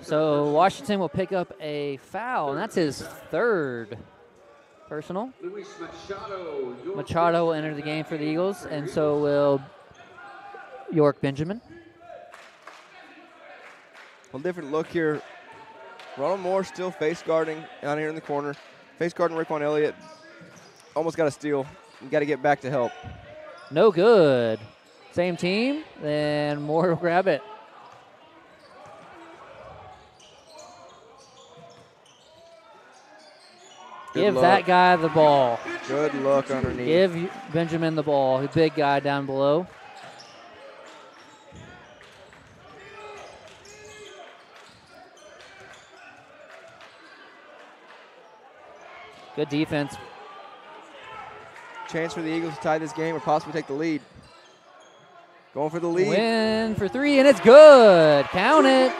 So Washington will pick up a foul, and that's his 3rd personal. Machado will enter the game for the Eagles, and so will York Benjamin. Well, different look here. Ronald Moore still face guarding down here in the corner. Face guarding Raekwon Elliott. Almost got a steal. You got to get back to help. No good. Same team, then Moore will grab it. Give that guy the ball. Good look underneath. Give Benjamin the ball, the big guy down below. Good defense. Chance for the Eagles to tie this game or possibly take the lead. Going for the lead. Win for 3, and it's good. Count it.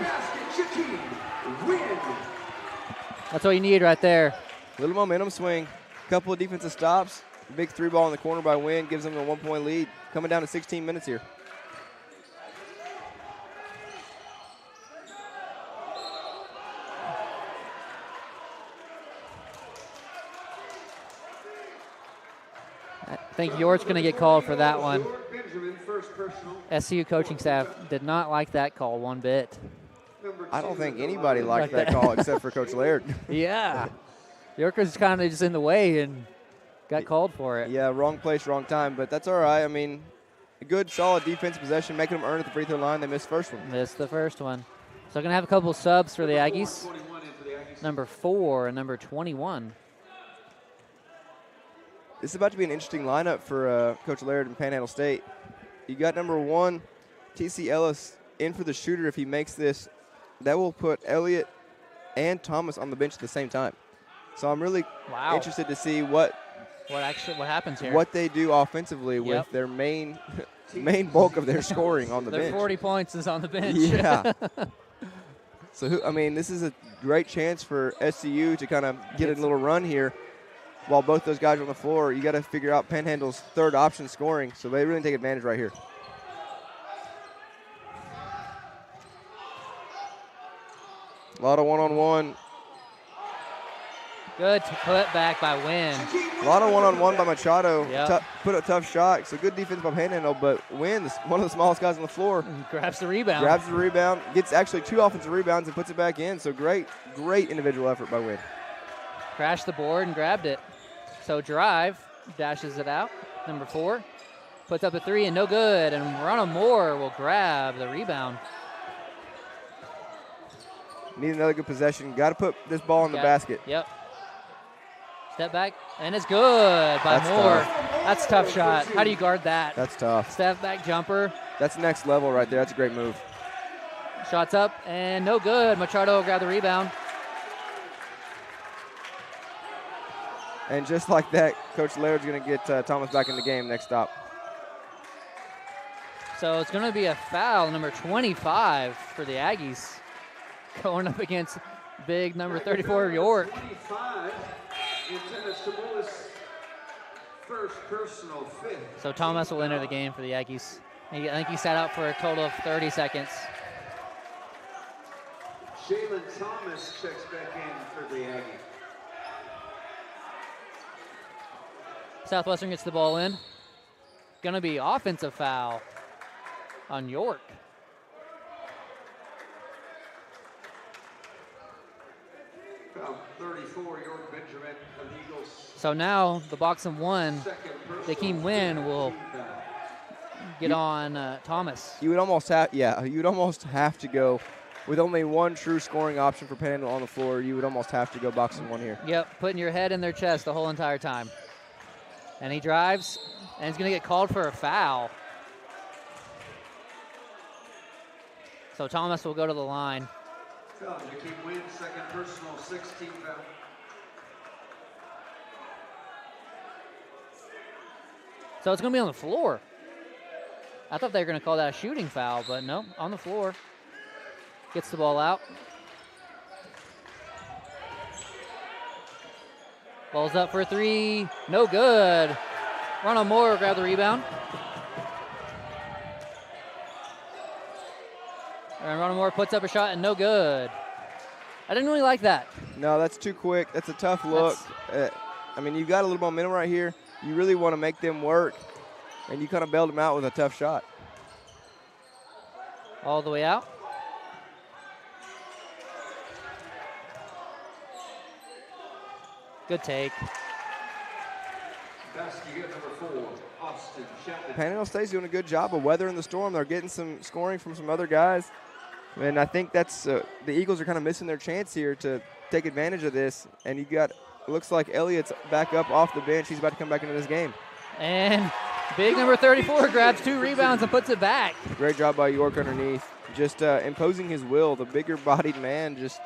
That's what you need right there. Little momentum swing. Couple of defensive stops. Big 3-ball in the corner by Wynn gives them a 1-point lead. Coming down to 16 minutes here. I think York's going to get called for that one. York Benjamin, first personal. SCU coaching staff did not like that call one bit. I don't think anybody liked that call except for Coach Laird. Yeah. York was kind of just in the way and got called for it. Yeah, wrong place, wrong time, but that's all right. I mean, a good, solid defensive possession, making them earn at the free throw line. They missed the first one. Missed the first one. So going to have a couple subs for the Aggies. Number 4 and number 21. This is about to be an interesting lineup for Coach Laird and Panhandle State. You got number 1, T.C. Ellis, in for the shooter. If he makes this, that will put Elliott and Thomas on the bench at the same time. So I'm really interested to see what happens here. What they do offensively with their main bulk of their scoring on the bench. 40 points is on the bench. Yeah. So, this is a great chance for SCU to kind of get a little run here while both those guys are on the floor. You got to figure out Panhandle's third option scoring, so they really take advantage right here. A lot of one-on-one. Good put back by Wynn. A lot of one-on-one by Machado. Yep. Put a tough shot. So good defense by Panhandle, but Wynn, one of the smallest guys on the floor. Grabs the rebound. Gets actually 2 offensive rebounds and puts it back in. So great individual effort by Wynn. Crashed the board and grabbed it. So drive, dashes it out. Number 4, puts up a 3 and no good. And Ronald Moore will grab the rebound. Need another good possession. Got to put this ball in the basket. Yep. Step back, and it's good by Moore. That's a tough shot. How do you guard that? That's tough. Step back jumper. That's next level right there. That's a great move. Shots up, and no good. Machado will grab the rebound. And just like that, Coach Laird's going to get Thomas back in the game next stop. So it's going to be a foul, number 25 for the Aggies, going up against big number 34, York. 25. First personal, 5th. So Thomas will enter the game for the Aggies. I think he sat out for a total of 30 seconds. Jalen Thomas checks back in for the Aggies. Southwestern gets the ball in. Going to be offensive foul on York. Foul 34, York Benjamin of the Eagles. So now the box and 1, Dakeem Wynn will get on Thomas. You would almost have to go with only 1 true scoring option for Panhandle on the floor. You would almost have to go box and 1 here. Yep, putting your head in their chest the whole entire time. And he drives, and he's going to get called for a foul. So Thomas will go to the line. Foul, Dakeem Wynn, second personal, 16 foul. So it's going to be on the floor. I thought they were going to call that a shooting foul, but no, on the floor. Gets the ball out. Ball's up for a 3. No good. Ronald Moore grabbed the rebound. And Ronald Moore puts up a shot and no good. I didn't really like that. No, that's too quick. That's a tough look. You've got a little momentum right here. You really want to make them work, and you kind of bailed them out with a tough shot. All the way out. Good take. Basket number 4, Austin Chapman. Panhandle State's doing a good job of weathering the storm. They're getting some scoring from some other guys. And I think that's the Eagles are kind of missing their chance here to take advantage of this. And you got, it looks like Elliott's back up off the bench. He's about to come back into this game. And big number 34 grabs 2 rebounds and puts it back. Great job by York underneath. Just imposing his will. The bigger-bodied man just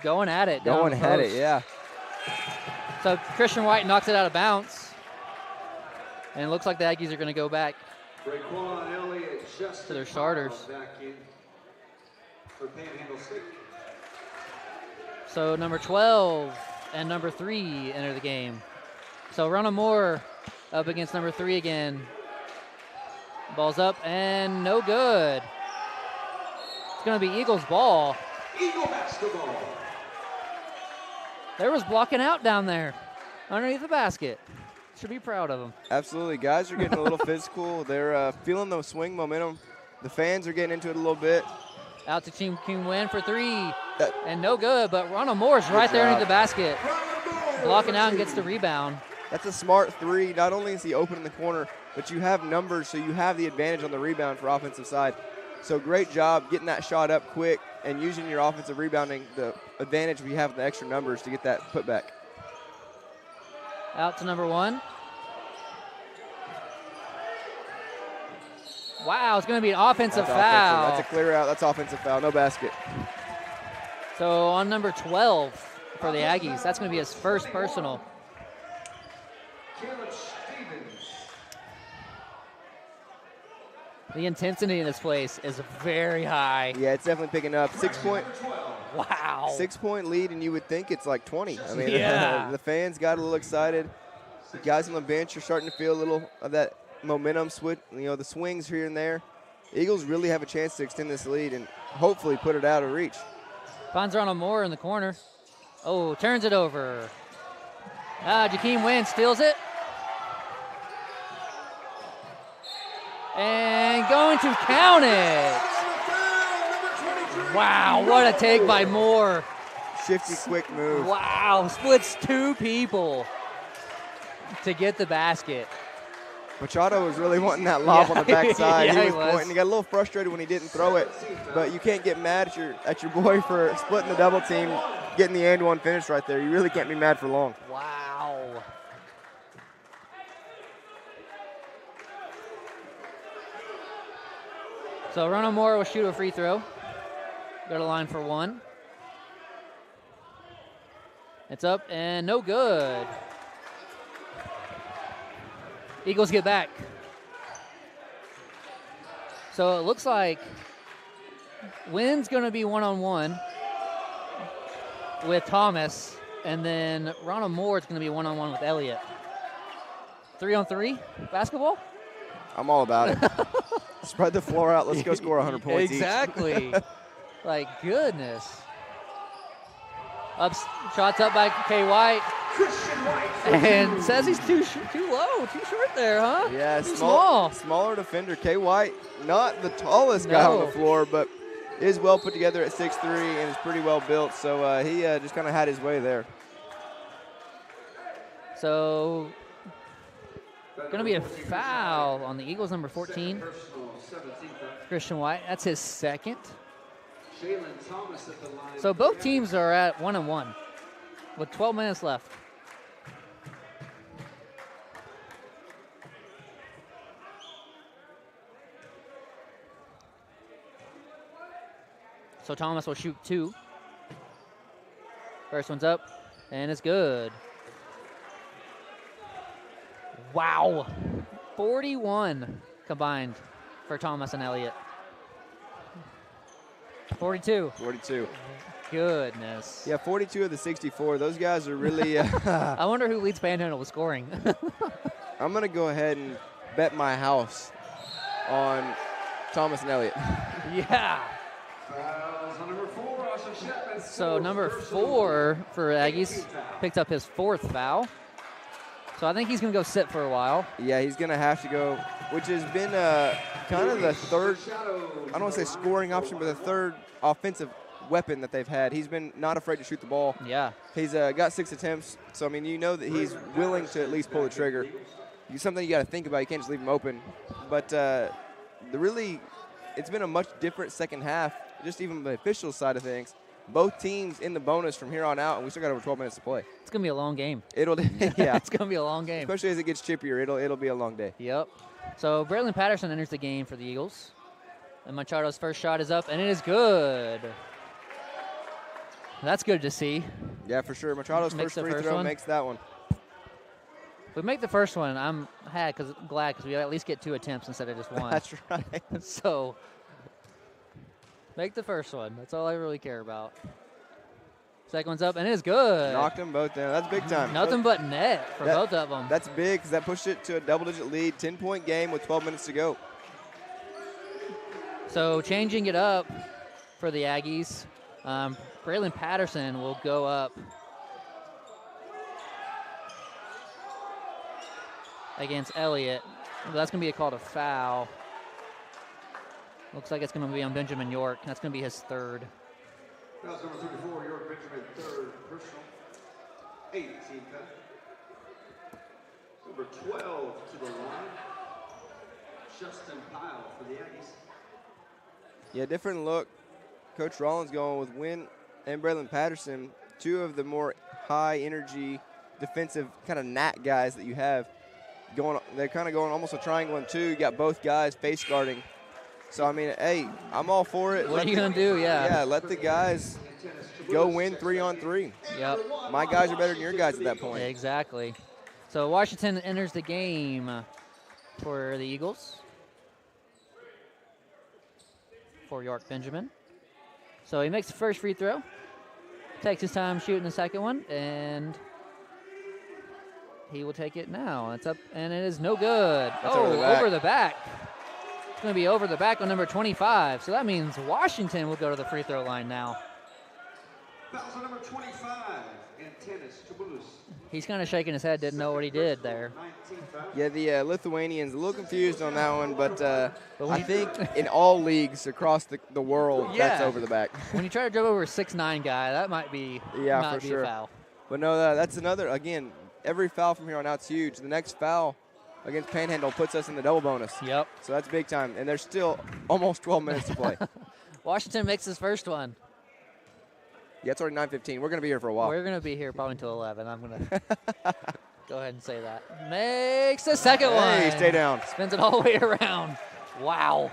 going at it. Going at it, yeah. So Christian White knocks it out of bounds. And it looks like the Aggies are going to go back to their starters. Back in for Panhandle State. So number 12 and number 3 enter the game. So Ronald Moore up against number 3 again. Ball's up and no good. It's going to be Eagles ball. Eagle basketball. There was blocking out down there underneath the basket. should be proud of him. Absolutely. Guys are getting a little physical. They're feeling the swing momentum. The fans are getting into it a little bit. Out to Team King Win for 3. And no good, but Ronald Moore's right there into the basket. Blocking out and gets the rebound. That's a smart 3. Not only is he open in the corner, but you have numbers, so you have the advantage on the rebound for offensive side. So great job getting that shot up quick and using your offensive rebounding, the advantage we have with the extra numbers to get that putback. Out to number 1. Wow, it's going to be an offensive foul. That's a clear out. That's offensive foul. No basket. So on number 12 for the Aggies, that's going to be his first personal. The intensity in this place is very high. Yeah, it's definitely picking up. 6-point. Wow. 6-point lead, and you would think it's like 20. I mean, yeah. The fans got a little excited. The guys on the bench are starting to feel a little of that momentum switch, the swings here and there. Eagles really have a chance to extend this lead and hopefully put it out of reach. Finds Ronald Moore in the corner. Oh, turns it over. Jakeem Wynn steals it. And going to count it. Wow, what a take by Moore. Shifty, quick move. Wow, splits 2 people to get the basket. Machado was really wanting that lob on the backside. Yeah, he was pointing. He got a little frustrated when he didn't throw it, but you can't get mad at your boy for splitting the double team, getting the and one finish right there. You really can't be mad for long. Wow. So Ronald Moore will shoot a free throw. Go to the line for 1. It's up and no good. Eagles get back. So it looks like Wynn's going to be one-on-one with Thomas, and then Ronald Moore is going to be one-on-one with Elliott. 3-on-3 basketball? I'm all about it. Spread the floor out. Let's go score 100 points exactly. Like, goodness. Shots up by K. White. And says he's too low, too short there, huh? Yeah, too small. Smaller defender. K. White, not the tallest guy on the floor, but is well put together at 6'3" and is pretty well built. So he just kind of had his way there. So going to be a foul on the Eagles, number 14. Christian White. That's his second. So both teams are at 1-on-1 with 12 minutes left. So Thomas will shoot 2. First one's up, and it's good. Wow. 41 combined for Thomas and Elliott. 42. 42. Goodness. Yeah, 42 of the 64. Those guys are really I wonder who leads Panhandle with scoring. I'm going to go ahead and bet my house on Thomas and Elliott. Yeah. So number 4 for Aggies picked up his 4th foul. So I think he's going to go sit for a while. Yeah, he's going to have to go, which has been kind of the third, I don't want to say scoring option, but the third offensive weapon that they've had. He's been not afraid to shoot the ball. Yeah. He's got 6 attempts. So, I mean, you know that he's willing to at least pull the trigger. It's something you got to think about. You can't just leave him open. But it's been a much different second half, just even the official side of things. Both teams in the bonus from here on out, and we still got over 12 minutes to play. It's going to be a long game. Yeah. It's going to be a long game. Especially as it gets chippier, it'll be a long day. Yep. So Braylon Patterson enters the game for the Eagles. And Machado's first shot is up, and it is good. That's good to see. Yeah, for sure. Machado's first free throw makes that one. If we make the first one, I'm glad because we at least get 2 attempts instead of just 1. That's right. So make the first one. That's all I really care about. Second one's up, and it is good. Knocked them both down. That's big time. Nothing but net for both of them. That's big because that pushed it to a double-digit lead, 10-point game with 12 minutes to go. So changing it up for the Aggies, Braylon Patterson will go up. against Elliott. That's going to be a call to foul. Looks like it's going to be on Benjamin York. That's going to be his third. Foul's number 34, York Benjamin, third personal. 18 foul. Number 12 to the line. Justin Pyle for the Aggies. Yeah, different look. Coach Rollins going with Wynn and Braylon Patterson, two of the more high-energy defensive kind of gnat guys that you have. They're kind of going almost a triangle and two. You got both guys face guarding. So, I mean, hey, I'm all for it. What are you going to do? Yeah. Yeah, let the guys go win 3-on-3. Yep. My guys are better than your guys at that point. Exactly. So Washington enters the game for the Eagles. For York Benjamin. So he makes the first free throw. Takes his time shooting the second one, and he will take it now. It's up, and it is no good. That's over the back. It's going to be over the back on number 25. So that means Washington will go to the free throw line now. Fouls on number 25 in tennis, Toulouse. He's kind of shaking his head, didn't know what he did there. Yeah, the Lithuanians, a little confused on that one, but I think in all leagues across the world, that's over the back. When you try to dribble over a 6'9" guy, that might be, for sure. A foul. But no, that's another, again, every foul from here on out is huge. The next foul against Panhandle puts us in the double bonus. Yep. So that's big time, and there's still almost 12 minutes to play. Washington makes his first one. Yeah, it's already 9:15. We're going to be here for a while. We're going to be here probably until 11. I'm going to go ahead and say that. Makes the second one. Hey, stay down. Spins it all the way around. Wow.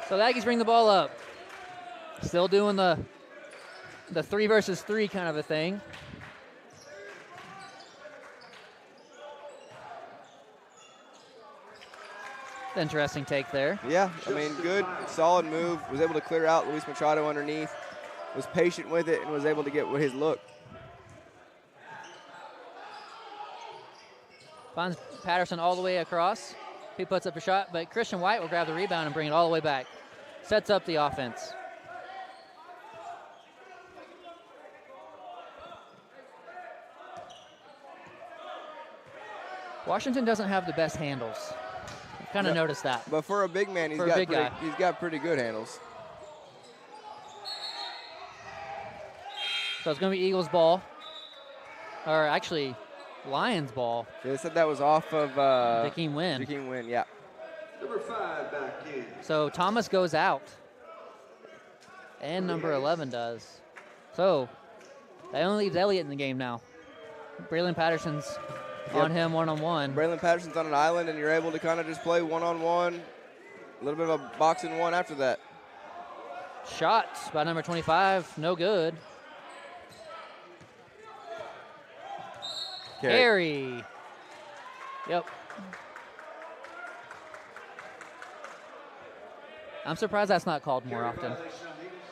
So the Aggies bring the ball up. Still doing the 3 versus 3 kind of a thing. Interesting take there. Yeah, I mean, good, solid move. Was able to clear out Luis Machado underneath. Was patient with it and was able to get his look. Finds Patterson all the way across. He puts up a shot, but Christian White will grab the rebound and bring it all the way back. Sets up the offense. Washington doesn't have the best handles. I've kind of noticed that. But for a big man, he's got pretty good handles. So it's going to be Eagles ball. Or actually, Lions ball. Yeah, they said that was off of Jakeem Wynn. Jakeem Wynn, yeah. Number 5 back in. So Thomas goes out. And number 11 does. So that only leaves Elliott in the game now. Braylon Patterson's on him one-on-one. Braylon Patterson's on an island, and you're able to kind of just play one-on-one. A little bit of a boxing one after that. Shot by number 25, no good. Carey. Yep. I'm surprised that's not called more often.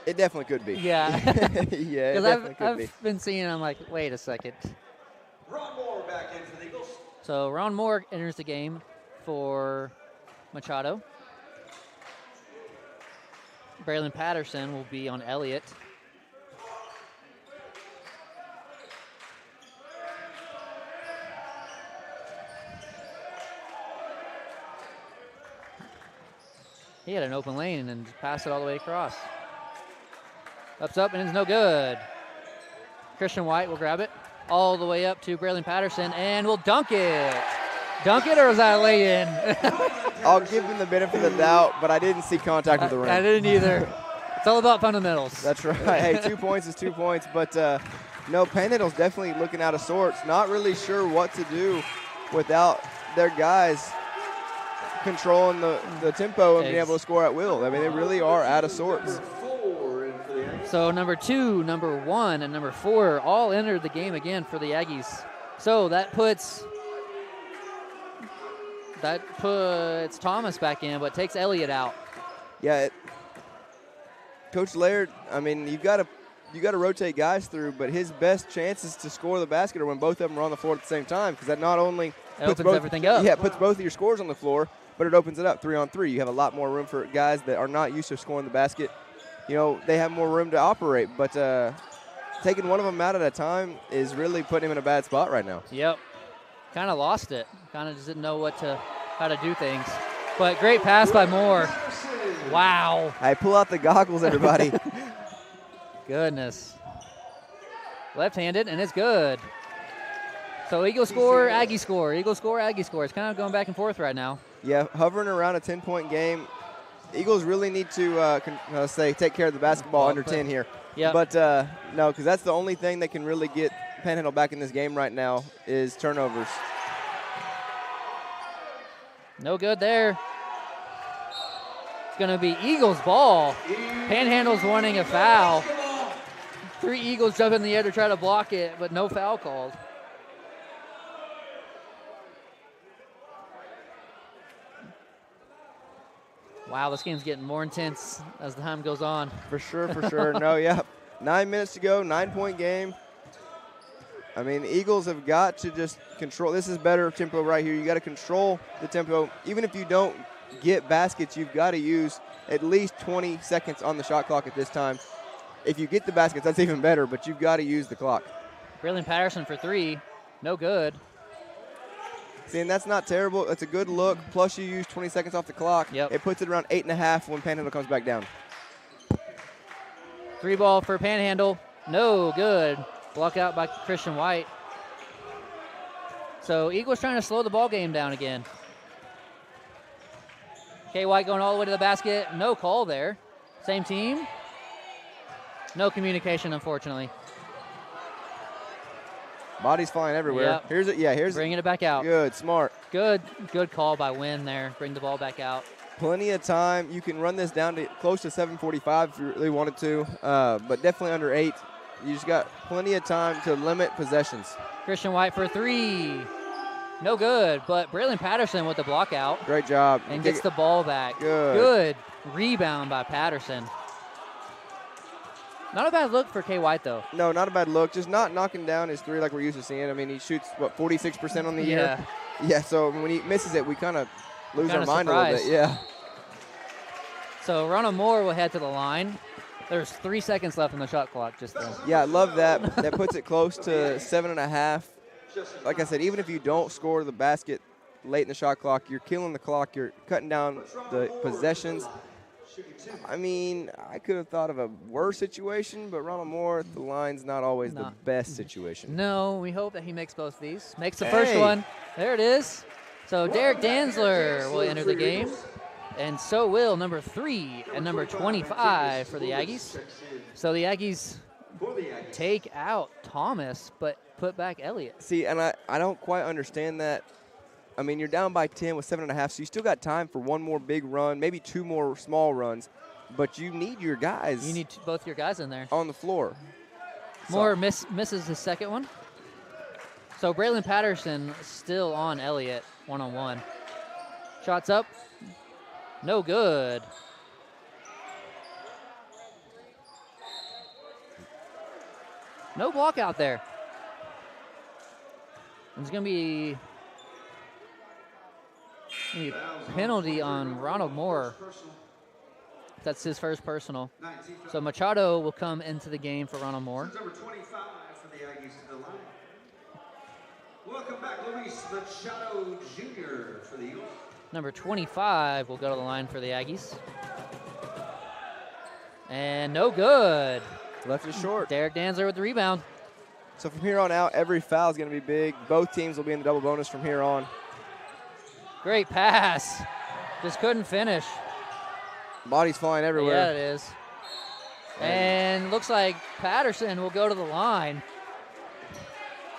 It definitely could be. Yeah. Yeah, it definitely could be. I've been seeing, I'm like, wait a second. Ron Moore back in for the Eagles. So Ron Moore enters the game for Machado. Braylon Patterson will be on Elliott. He had an open lane and passed it all the way across. Up's up and it's no good. Christian White will grab it all the way up to Braylon Patterson and will dunk it. Dunk it, or was that a lay-in? I'll give him the benefit of the doubt, but I didn't see contact with the rim. I didn't either. It's all about fundamentals. That's right. Hey, 2 points is 2 points, but no, Panhandle's definitely looking out of sorts. Not really sure what to do without their guys controlling the tempo and being able to score at will. I mean, they really are out of sorts. So number 2, number 1, and number 4 all entered the game again for the Aggies. So that puts Thomas back in, but takes Elliott out. Yeah, Coach Laird, I mean, you got to rotate guys through, but his best chances to score the basket are when both of them are on the floor at the same time, because that not only puts everything up. Yeah, it puts both of your scores on the floor, but it opens it up 3-on-3. You have a lot more room for guys that are not used to scoring the basket. You know, they have more room to operate, but taking one of them out at a time is really putting him in a bad spot right now. Yep. kind of lost it. Kind of just didn't know how to do things. But great pass by Moore. Wow. Hey, pull out the goggles, everybody. Goodness. Left-handed, and it's good. So Eagles score, Aggie score. Eagles score, Aggie score. It's kind of going back and forth right now. Yeah, hovering around a 10-point game. Eagles really need to take care of the basketball under 10 here. Yeah. But no, because that's the only thing that can really get Panhandle back in this game right now is turnovers. No good there. It's going to be Eagles ball. Panhandle's wanting a foul. 3 Eagles jump in the air to try to block it, but no foul called. Wow, this game's getting more intense as the time goes on. For sure, for sure. No, yeah. 9 minutes to go, 9-point game. I mean, the Eagles have got to just control. This is better tempo right here. You got to control the tempo. Even if you don't get baskets, you've got to use at least 20 seconds on the shot clock at this time. If you get the baskets, that's even better, but you've got to use the clock. Braylon Patterson for 3. No good. See, and that's not terrible. That's a good look. Plus, you use 20 seconds off the clock. Yep. It puts it around 8.5 when Panhandle comes back down. 3 ball for Panhandle. No good. Block out by Christian White. So Eagles trying to slow the ball game down again. K. White going all the way to the basket. No call there. Same team. No communication, unfortunately. Bodies flying everywhere. Yep. Here's it. Yeah, here's bringing it back out. Good, smart. Good call by Wynn there. Bring the ball back out. Plenty of time. You can run this down to close to 7:45 if you really wanted to, but definitely under 8. You just got plenty of time to limit possessions. Christian White for 3. No good, but Braylon Patterson with the block out. Great job. And gets the ball back. Good Rebound by Patterson. Not a bad look for K. White, though. No, not a bad look. Just not knocking down his 3 like we're used to seeing. I mean, he shoots, 46% on the year? Yeah, so when he misses it, we kind of lose our mind a little bit. Yeah. So Ronald Moore will head to the line. There's 3 seconds left on the shot clock just then. Yeah, I love that. That puts it close to 7.5. Like I said, even if you don't score the basket late in the shot clock, you're killing the clock. You're cutting down the possessions. I mean, I could have thought of a worse situation, but Ronald Moore, the line's not always the best situation. No, we hope that he makes both of these. Makes the first one. There it is. So Derek Danzler will enter the game, and so will number 3 and number 25 for the Aggies. So the Aggies take out Thomas, but put back Elliott. See, and I don't quite understand that. I mean, you're down by 10 with 7.5, so you still got time for one more big run, maybe 2 more small runs, but you need your guys. You need both your guys in there. On the floor. Moore misses his second one. So Braylon Patterson still on Elliott, one-on-one. Shots up. No good. No block out there. There's going to be a penalty on Ronald Moore. That's his first personal. So Machado will come into the game for Ronald Moore. Number 25 for the Aggies to the line. Welcome back, Luis Machado Jr. for the Eagles. Number 25 will go to the line for the Aggies. And no good. Left it short. Derek Danzler with the rebound. So from here on out, every foul is going to be big. Both teams will be in the double bonus from here on. Great pass. Just couldn't finish. Bodies flying everywhere. Yeah, it is. And looks like Patterson will go to the line.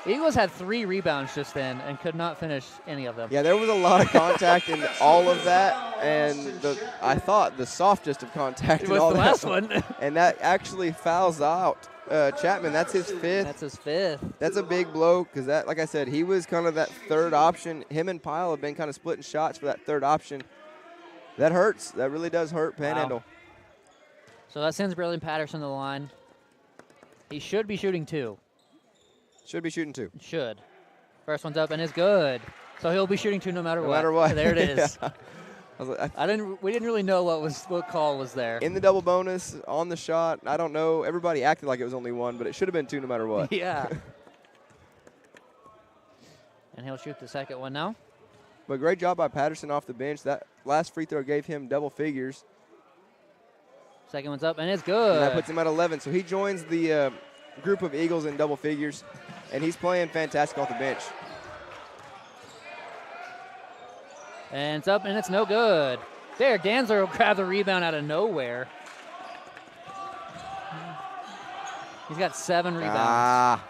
Eagles had 3 rebounds just then and could not finish any of them. Yeah, there was a lot of contact in all of that, and I thought the softest of contact in all the that. last one. And that actually fouls out Chapman. That's his 5th. That's his 5th. That's a big blow because that, like I said, he was kind of that third option. Him and Pyle have been kind of splitting shots for that third option. That hurts. That really does hurt Panhandle. Wow. So that sends Braylon Patterson to the line. He should be shooting 2. Should be shooting 2. Should. First one's up and is good. So he'll be shooting 2 no matter what. No matter what. There it is. Yeah. I was like, we didn't really know what call was there. In the double bonus, on the shot, I don't know. Everybody acted like it was only 1, but it should have been 2 no matter what. Yeah. And he'll shoot the second one now. But great job by Patterson off the bench. That last free throw gave him double figures. Second one's up, and it's good. And that puts him at 11. So he joins the group of Eagles in double figures, and he's playing fantastic off the bench. And it's up, and it's no good. There, Danzler will grab the rebound out of nowhere. He's got 7 rebounds.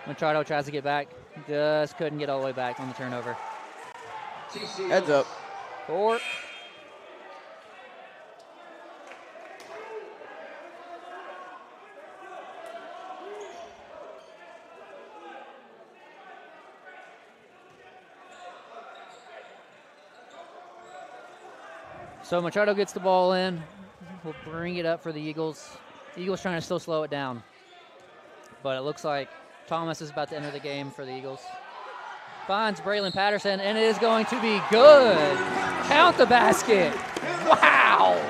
Machado tries to get back. Just couldn't get all the way back on the turnover. Heads up. 4. So Machado gets the ball in. We'll bring it up for the Eagles. Eagles trying to still slow it down. But it looks like Thomas is about to enter the game for the Eagles. Finds Braylon Patterson, and it is going to be good. Count the basket. Wow.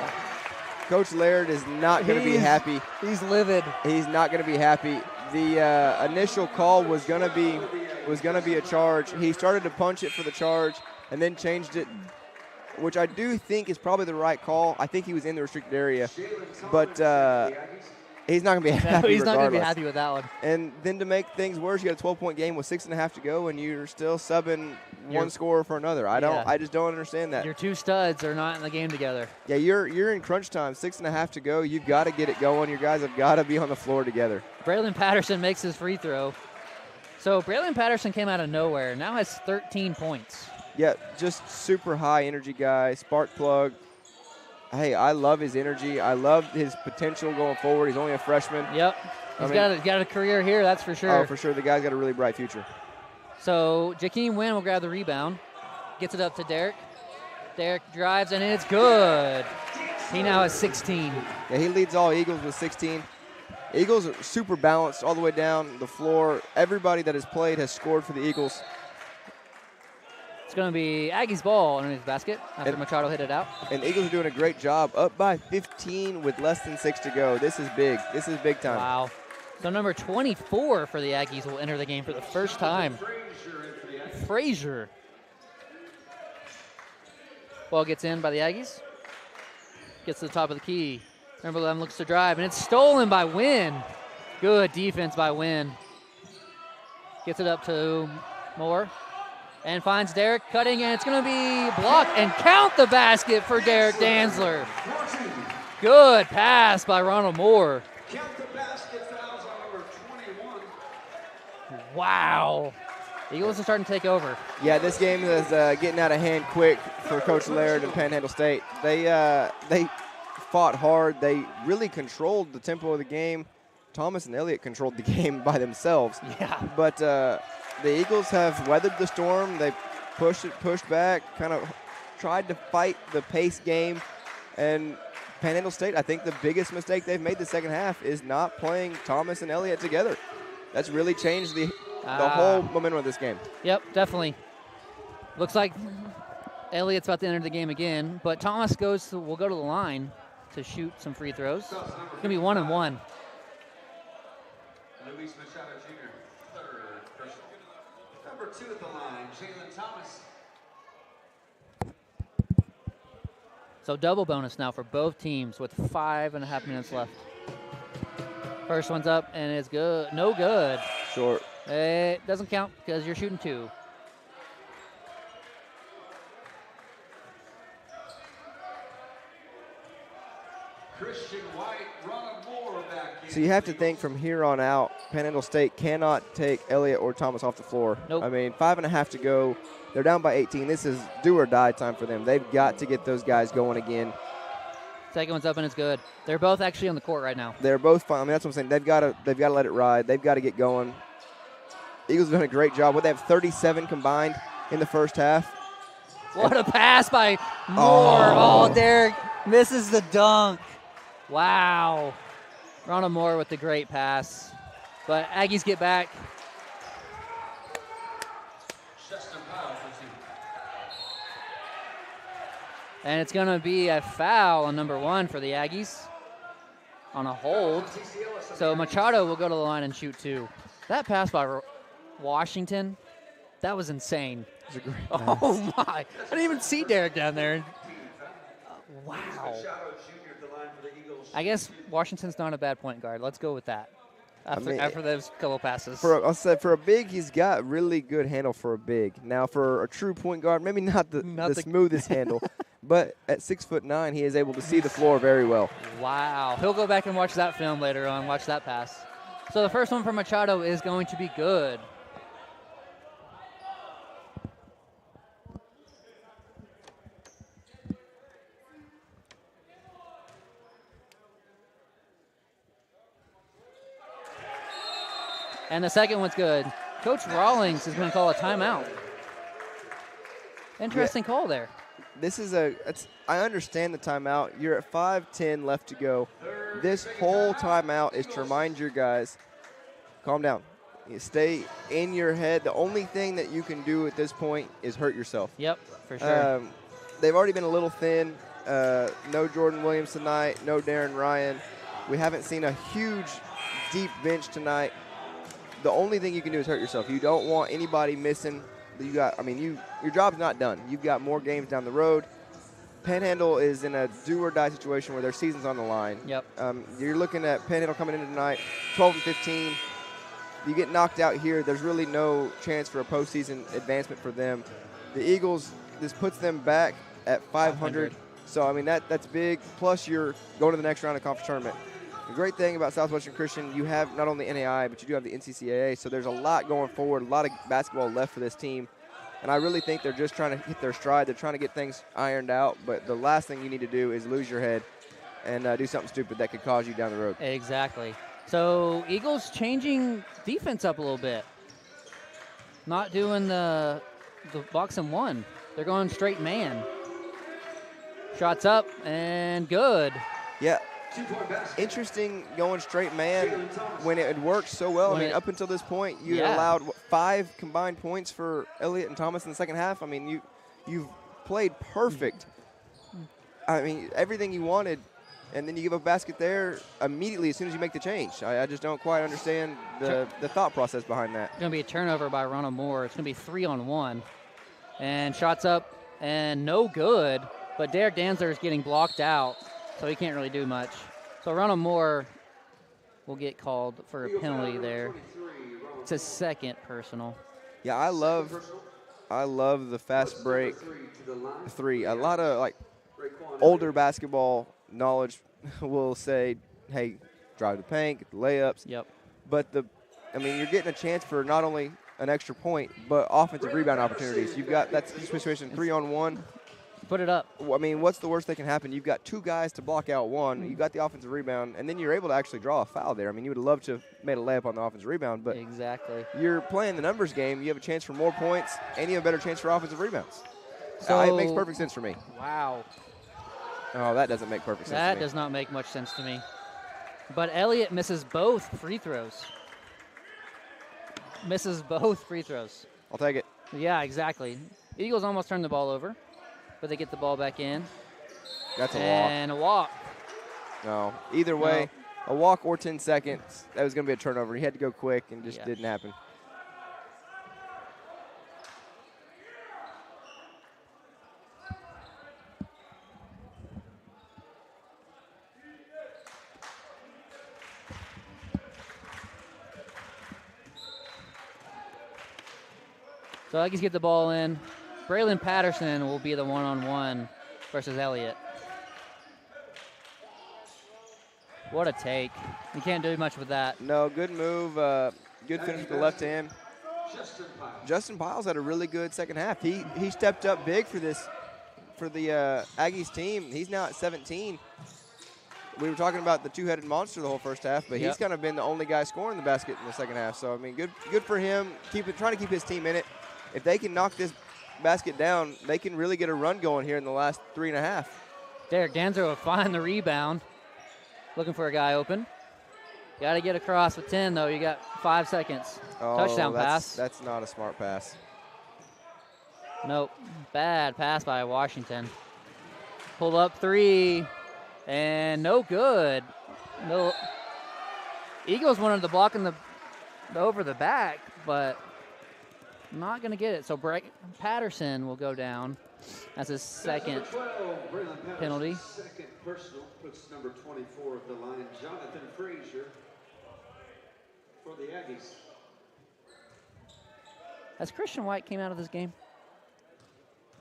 Coach Laird is not going to be happy. He's livid. He's not going to be happy. The initial call was going to be a charge. He started to punch it for the charge and then changed it, which I do think is probably the right call. I think he was in the restricted area, but he's not going to be happy. He's not going to be happy with that one. And then to make things worse, you got a 12-point game with 6.5 to go, and you're still subbing one scorer for another. I just don't understand that. Your 2 studs are not in the game together. Yeah, you're in crunch time. 6.5 to go. You've got to get it going. Your guys have got to be on the floor together. Braylon Patterson makes his free throw. So Braylon Patterson came out of nowhere. Now has 13 points. Yeah, just super high energy guy, spark plug. Hey, I love his energy. I love his potential going forward. He's only a freshman. Yep. He's got a career here, that's for sure. Oh, for sure. The guy's got a really bright future. So Jakeem Wynn will grab the rebound. Gets it up to Derek. Derek drives, and it's good. He now has 16. Yeah, he leads all Eagles with 16. Eagles are super balanced all the way down the floor. Everybody that has played has scored for the Eagles. It's going to be Aggie's ball underneath the basket after Machado hit it out. And Eagles are doing a great job, up by 15 with less than 6 to go. This is big. This is big time. Wow. So number 24 for the Aggies will enter the game for the first time. Frazier. Ball gets in by the Aggies. Gets to the top of the key. Number 11 looks to drive, and it's stolen by Wynn. Good defense by Wynn. Gets it up to Moore. And finds Derek cutting, and it's going to be blocked. And count the basket for Derek Danzler. Good pass by Ronald Moore. Count the basket, fouls on number 21. Wow. The Eagles are starting to take over. Yeah, this game is getting out of hand quick for Coach Laird and Panhandle State. They fought hard. They really controlled the tempo of the game. Thomas and Elliott controlled the game by themselves. Yeah. But the Eagles have weathered the storm. They pushed back, kind of tried to fight the pace game. And Panhandle State, I think the biggest mistake they've made the second half is not playing Thomas and Elliott together. That's really changed the whole momentum of this game. Yep, definitely. Looks like Elliott's about to enter the game again, but Thomas will go to the line to shoot some free throws. It's going to be 1-1. Luis Machado Jr., third personal. Number 2 at the line, Jalen Thomas. So double bonus now for both teams with 5.5 minutes left. First one's up, and it's good. No good. Short. It doesn't count because you're shooting 2. Christian White, Ronald Moore back in. So you have to think from here on out, Panhandle State cannot take Elliott or Thomas off the floor. Nope. I mean, 5.5 to go. They're down by 18. This is do or die time for them. They've got to get those guys going again. Second one's up, and it's good. They're both actually on the court right now. They're both fine. I mean, that's what I'm saying. They've got to let it ride. They've got to get going. Eagles have done a great job. They have 37 combined in the first half. What a pass by Moore. Oh, Derek misses the dunk. Wow. Ronald Moore with the great pass. But Aggies get back. And it's going to be a foul on number 1 for the Aggies on a hold. So Machado will go to the line and shoot 2. That pass by Washington That was insane. It was a great Oh, my. I didn't even see Derek down there. Wow. I guess Washington's not a bad point guard. Let's go with that after those couple passes. I'll say for a big, he's got really good handle for a big. Now, for a true point guard, maybe not the smoothest handle, but at 6'9", he is able to see the floor very well. Wow. He'll go back and watch that film later on, watch that pass. So the first one from Machado is going to be good. And the second one's good. Coach Rawlings is going to call a timeout. Interesting call there. This is I understand the timeout. You're at 5:10 left to go. This whole timeout is to remind your guys, calm down. You stay in your head. The only thing that you can do at this point is hurt yourself. Yep, for sure. They've already been a little thin. No Jordan Williams tonight. No Darren Ryan. We haven't seen a huge, deep bench tonight. The only thing you can do is hurt yourself. You don't want anybody missing. Your job's not done. You've got more games down the road. Panhandle is in a do-or-die situation where their season's on the line. Yep. You're looking at Panhandle coming in tonight, 12-15. You get knocked out here, there's really no chance for a postseason advancement for them. The Eagles, this puts them back at 500. So, that's big. Plus, you're going to the next round of conference tournament. The great thing about Southwestern Christian, you have not only NAI, but you do have the NCCAA, so there's a lot going forward, a lot of basketball left for this team. And I really think they're just trying to hit their stride. They're trying to get things ironed out, but the last thing you need to do is lose your head and do something stupid that could cause you down the road. Exactly. So Eagles changing defense up a little bit. Not doing the box and one. They're going straight man. Shots up and good. Yeah. Interesting going straight man when it had worked so well. Up until this point, you allowed 5 combined points for Elliott and Thomas in the second half. You've played perfect. Everything you wanted, and then you give a basket there immediately as soon as you make the change. I just don't quite understand the thought process behind that. It's going to be a turnover by Ronald Moore. It's going to be 3-on-1. And shots up and no good, but Derek Danzer is getting blocked out. So he can't really do much. So Ronald Moore will get called for a penalty there. It's a second personal. Yeah, I love the fast break three. A lot of older basketball knowledge will say, hey, drive the paint, get the layups. Yep. But you're getting a chance for not only an extra point, but offensive rebound opportunities. You've got that situation 3-on-1. Put it up. What's the worst that can happen? You've got 2 guys to block out one. You got the offensive rebound, and then you're able to actually draw a foul there. You would have loved to have made a layup on the offensive rebound, but exactly. You're playing the numbers game. You have a chance for more points, and you have a better chance for offensive rebounds. So it makes perfect sense for me. Wow. Oh, that doesn't make perfect sense to me. That does not make much sense to me. But Elliott misses both free throws. I'll take it. Yeah, exactly. Eagles almost turned the ball over. But they get the ball back in. That's a walk. And a walk. No. Either way, a walk or 10 seconds, that was going to be a turnover. He had to go quick and just didn't happen. So Aggies get the ball in. Braylon Patterson will be the one-on-one versus Elliott. What a take. You can't do much with that. No, good move. Good finish with the left hand. Justin Piles had a really good second half. He stepped up big for the Aggies team. He's now at 17. We were talking about the two-headed monster the whole first half, but he's kind of been the only guy scoring the basket in the second half. So, good for him. Trying to keep his team in it. If they can knock this basket down, they can really get a run going here in the last 3.5. Derek Danzer will find the rebound. Looking for a guy open. Got to get across with 10, though. You got 5 seconds. Touchdown pass. That's not a smart pass. Nope. Bad pass by Washington. Pull up 3, and no good. No. Eagles wanted the block in the over the back, but not going to get it. So Patterson will go down. That's his second penalty. Second personal puts number 24 at the line, Jonathan Frazier for the Aggies. Has Christian White came out of this game?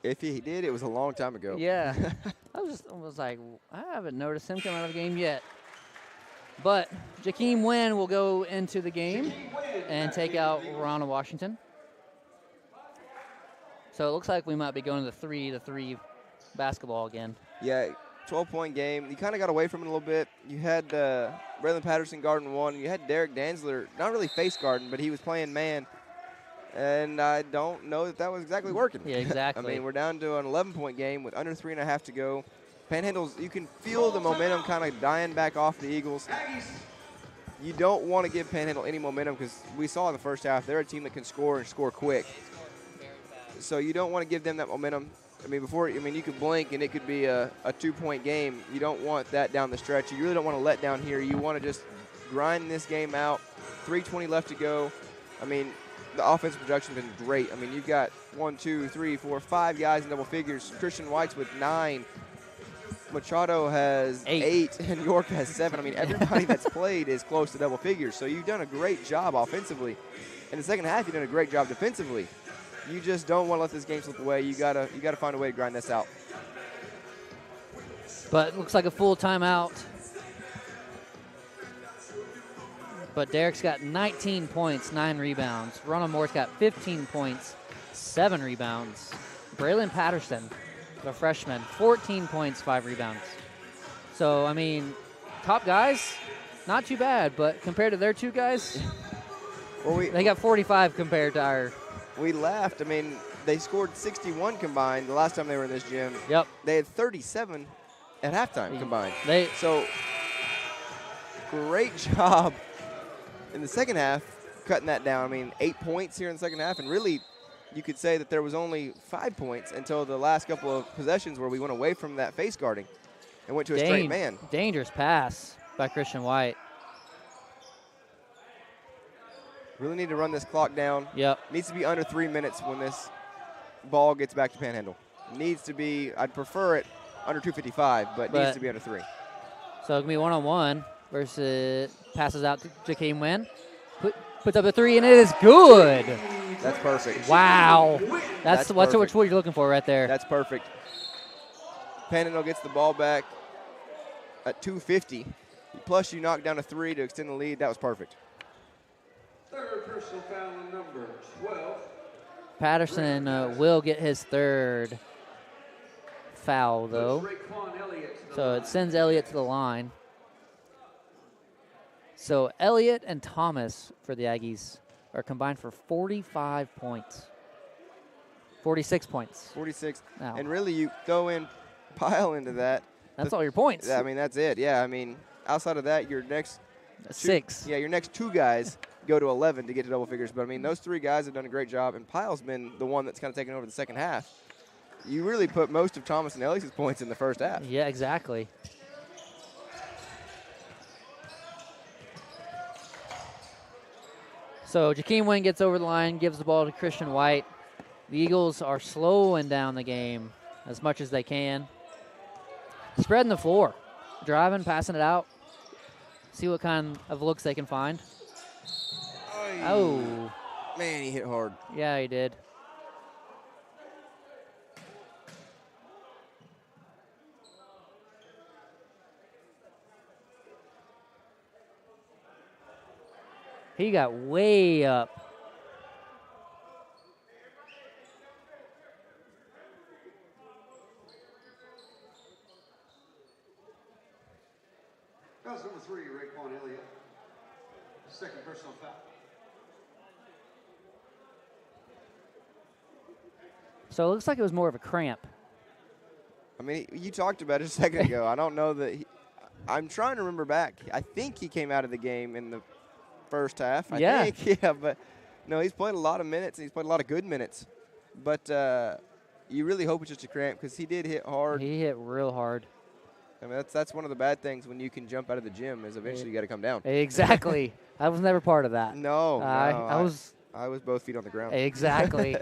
If he did, it was a long time ago. Yeah. I was like, I haven't noticed him come out of the game yet. But Jakeem Wynn will go into the game and take out Ronald Washington. So it looks like we might be going to the 3-3 basketball again. Yeah, 12-point game. You kind of got away from it a little bit. You had Braylon Patterson guarding one. You had Derek Danzler, not really face guarding, but he was playing man. And I don't know that was exactly working. Yeah, exactly. I mean, we're down to an 11-point game with under 3.5 to go. Panhandle's, you can feel the momentum kind of dying back off the Eagles. You don't want to give Panhandle any momentum because we saw in the first half they're a team that can score and score quick. So you don't want to give them that momentum. I mean, you could blink and it could be a 2-point game. You don't want that down the stretch. You really don't want to let down here. You want to just grind this game out. 3:20 left to go. I mean, the offensive production has been great. I mean, you've got 1, 2, 3, 4, 5 guys in double figures. Christian White's with 9. Machado has 8 and York has 7. I mean, everybody that's played is close to double figures. So you've done a great job offensively. In the second half, you've done a great job defensively. You just don't want to let this game slip away. You gotta find a way to grind this out. But it looks like a full timeout. But Derek's got 19 points, 9 rebounds. Ronald Moore's got 15 points, 7 rebounds. Braylon Patterson, the freshman, 14 points, 5 rebounds. So, I mean, top guys, not too bad, but compared to their 2 guys, they got 45 compared to our. We laughed. I mean, they scored 61 combined the last time they were in this gym. Yep. They had 37 at halftime combined. So, great job in the second half cutting that down. I mean, 8 points here in the second half, and really you could say that there was only 5 points until the last couple of possessions where we went away from that face guarding and went to a straight man. Dangerous pass by Christian White. Really need to run this clock down. Yep. Needs to be under 3 minutes when this ball gets back to Panhandle. Needs to be, I'd prefer it under 2:55, but needs to be under 3. So it's going to be one-on-one versus passes out to Jakeem Wynn. Puts up a 3, and it is good. That's perfect. Wow. That's what you're looking for right there. That's perfect. Panhandle gets the ball back at 2:50. Plus you knock down a 3 to extend the lead. That was perfect. Third personal foul on number 12. Patterson will get his 3rd foul, though. So it sends Elliott to the line. So Elliott and Thomas for the Aggies are combined for 45 points. 46 points. 46. Now. And really you throw in Pyle into that. That's all your points. I mean, that's it. Yeah, I mean, outside of that, your next 6. Yeah, your next 2 guys go to 11 to get to double figures. But, I mean, those 3 guys have done a great job, and Pyle's been the one that's kind of taken over the second half. You really put most of Thomas and Elliott's points in the first half. Yeah, exactly. So Jakeem Wynn gets over the line, gives the ball to Christian White. The Eagles are slowing down the game as much as they can. Spreading the floor, driving, passing it out. See what kind of looks they can find. Oh. Man, he hit hard. Yeah, he did. He got way up. That was number 3, Raekwon Elliott. Second personal foul. So it looks like it was more of a cramp. I mean, you talked about it a second ago. I don't know that I'm trying to remember back. I think he came out of the game in the first half. I think, but no, he's played a lot of minutes, and he's played a lot of good minutes. But you really hope it's just a cramp because he did hit hard. He hit real hard. I mean, that's one of the bad things when you can jump out of the gym is eventually you got to come down. Exactly. I was never part of that. No, I was I was both feet on the ground. Exactly.